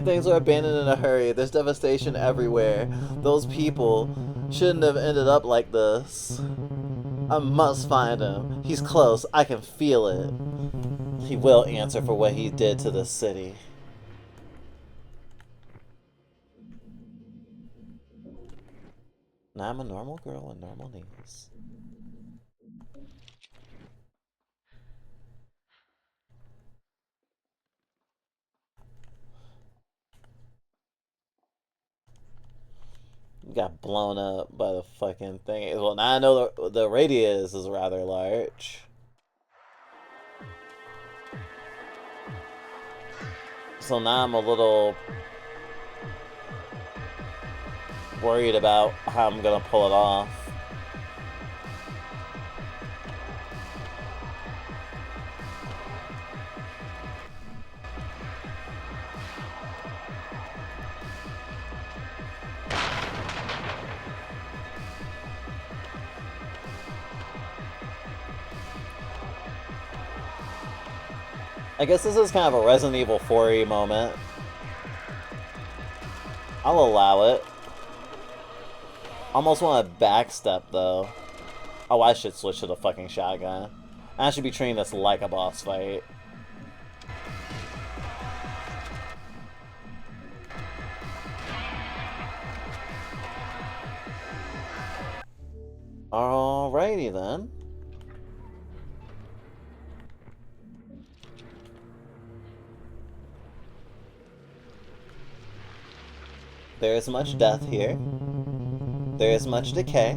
many things are abandoned in a hurry. There's devastation everywhere. Those people shouldn't have ended up like this. I must find him. He's close. I can feel it. He will answer for what he did to the city. Now I'm a normal girl with normal needs. Got blown up by the fucking thing. Well, now I know the radius is rather large. So now I'm a little worried about how I'm gonna pull it off. I guess this is kind of a Resident Evil 4-y moment. I'll allow it. Almost want to backstep though. Oh, I should switch to the fucking shotgun. I should be treating this like a boss fight. Alrighty then. There is much death here. There is much decay.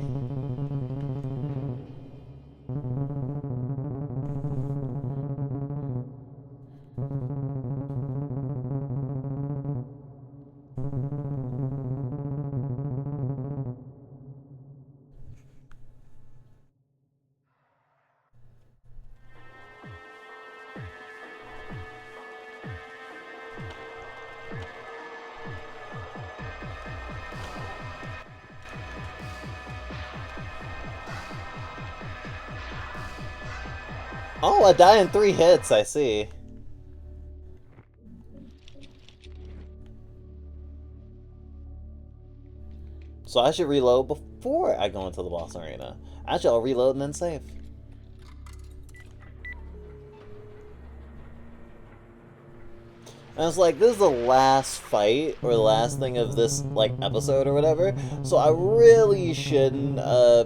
Oh, I die in 3 hits, I see. So I should reload before I go into the boss arena. Actually, I'll reload and then save. And it's like, this is the last fight, or the last thing of this, like, episode or whatever, so I really shouldn't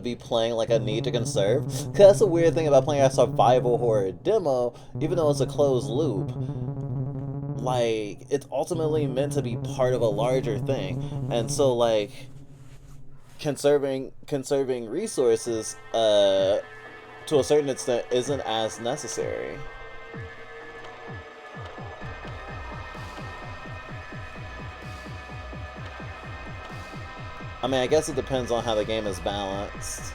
be playing like I need to conserve, because that's the weird thing about playing a survival horror demo, even though it's a closed loop. Like, it's ultimately meant to be part of a larger thing, and so, like, conserving resources, to a certain extent, isn't as necessary. I mean, I guess it depends on how the game is balanced.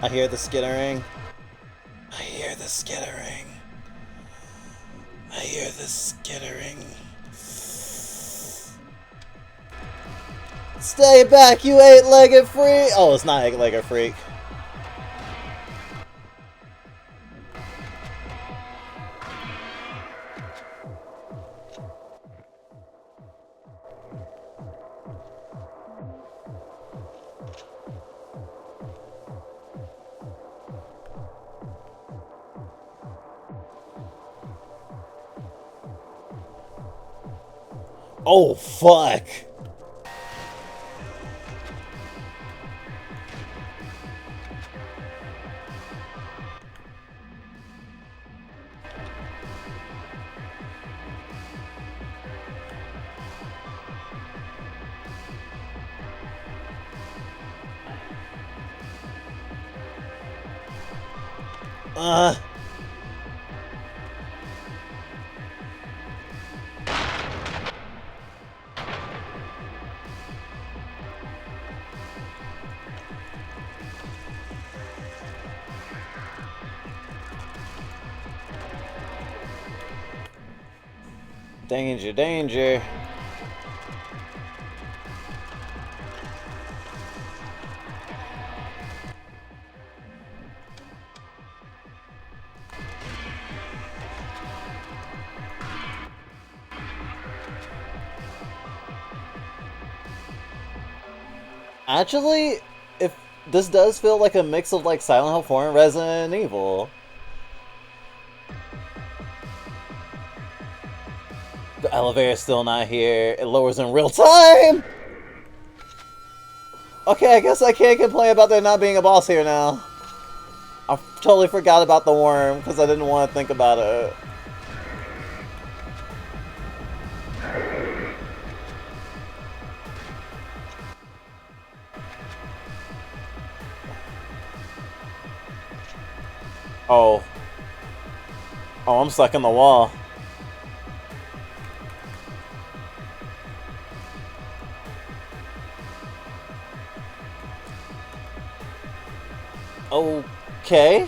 I hear the skittering. I hear the skittering. I hear the skittering. Stay back, you eight-legged freak! Oh, it's not eight-legged freak. Oh, fuck! Danger, danger. Actually, if this does feel like a mix of like Silent Hill 4 and Resident Evil. The elevator's still not here. It lowers in real time! Okay, I guess I can't complain about there not being a boss here now. I totally forgot about the worm because I didn't want to think about it. Oh. Oh, I'm stuck in the wall. Okay.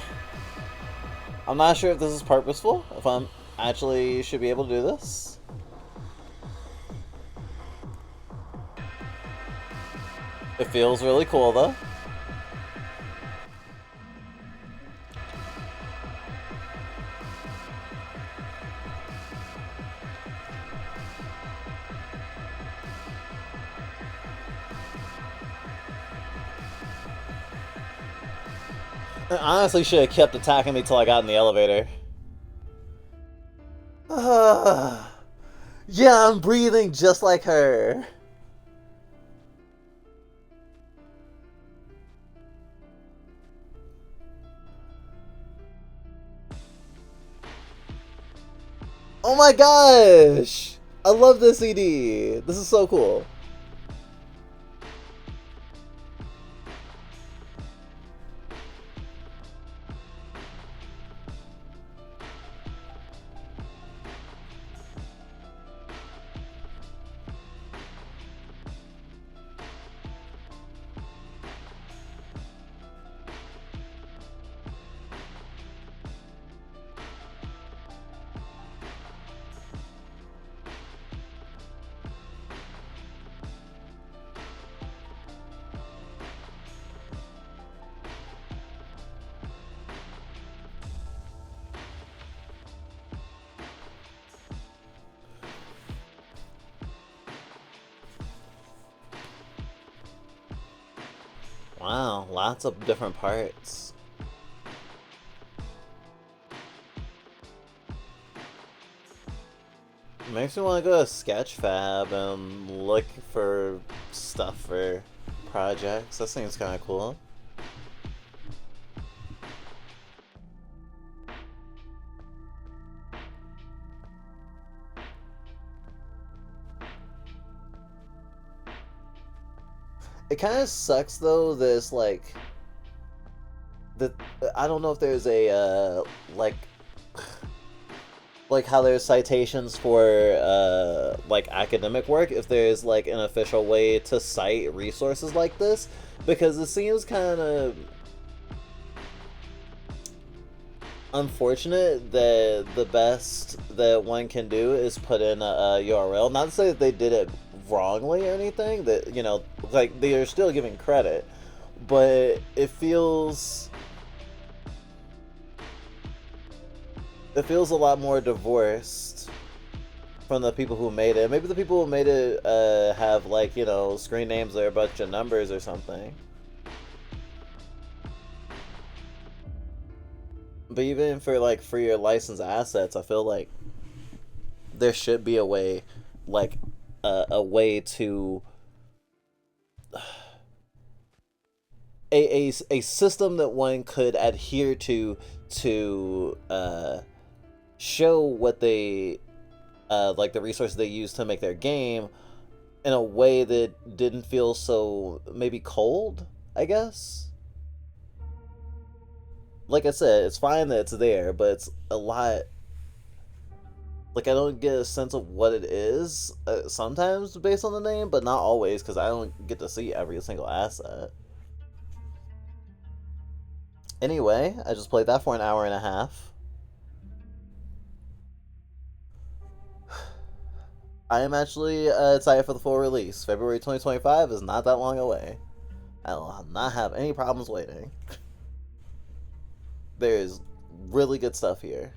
I'm not sure if this is purposeful, if I'm actually should be able to do this. It feels really cool though. I honestly should have kept attacking me till I got in the elevator. Yeah, I'm breathing just like her. Oh my gosh! I love this CD. This is so cool. Wow, lots of different parts. Makes me want to go to Sketchfab and look for stuff for projects. That seems kind of cool. It kind of sucks though. This like the I don't know if there's a like how there's citations for like academic work, if there's like an official way to cite resources like this, because it seems kind of unfortunate that the best that one can do is put in a URL. Not to say that they did it wrongly or anything, that, you know, like, they are still giving credit, but it feels a lot more divorced from the people who made it. Maybe the people who made it have, like, you know, screen names that are a bunch of numbers or something. But even for, like, for your licensed assets, I feel like there should be a way, like, a way to a system that one could adhere to show what they like the resources they use to make their game in a way that didn't feel so maybe cold, I guess. Like I said, it's fine that it's there, but it's a lot, like, I don't get a sense of what it is sometimes based on the name, but not always, because I don't get to see every single asset. Anyway, I just played that for an hour and a half. I am actually excited for the full release. February 2025 is not that long away. I will not have any problems waiting. There's really good stuff here.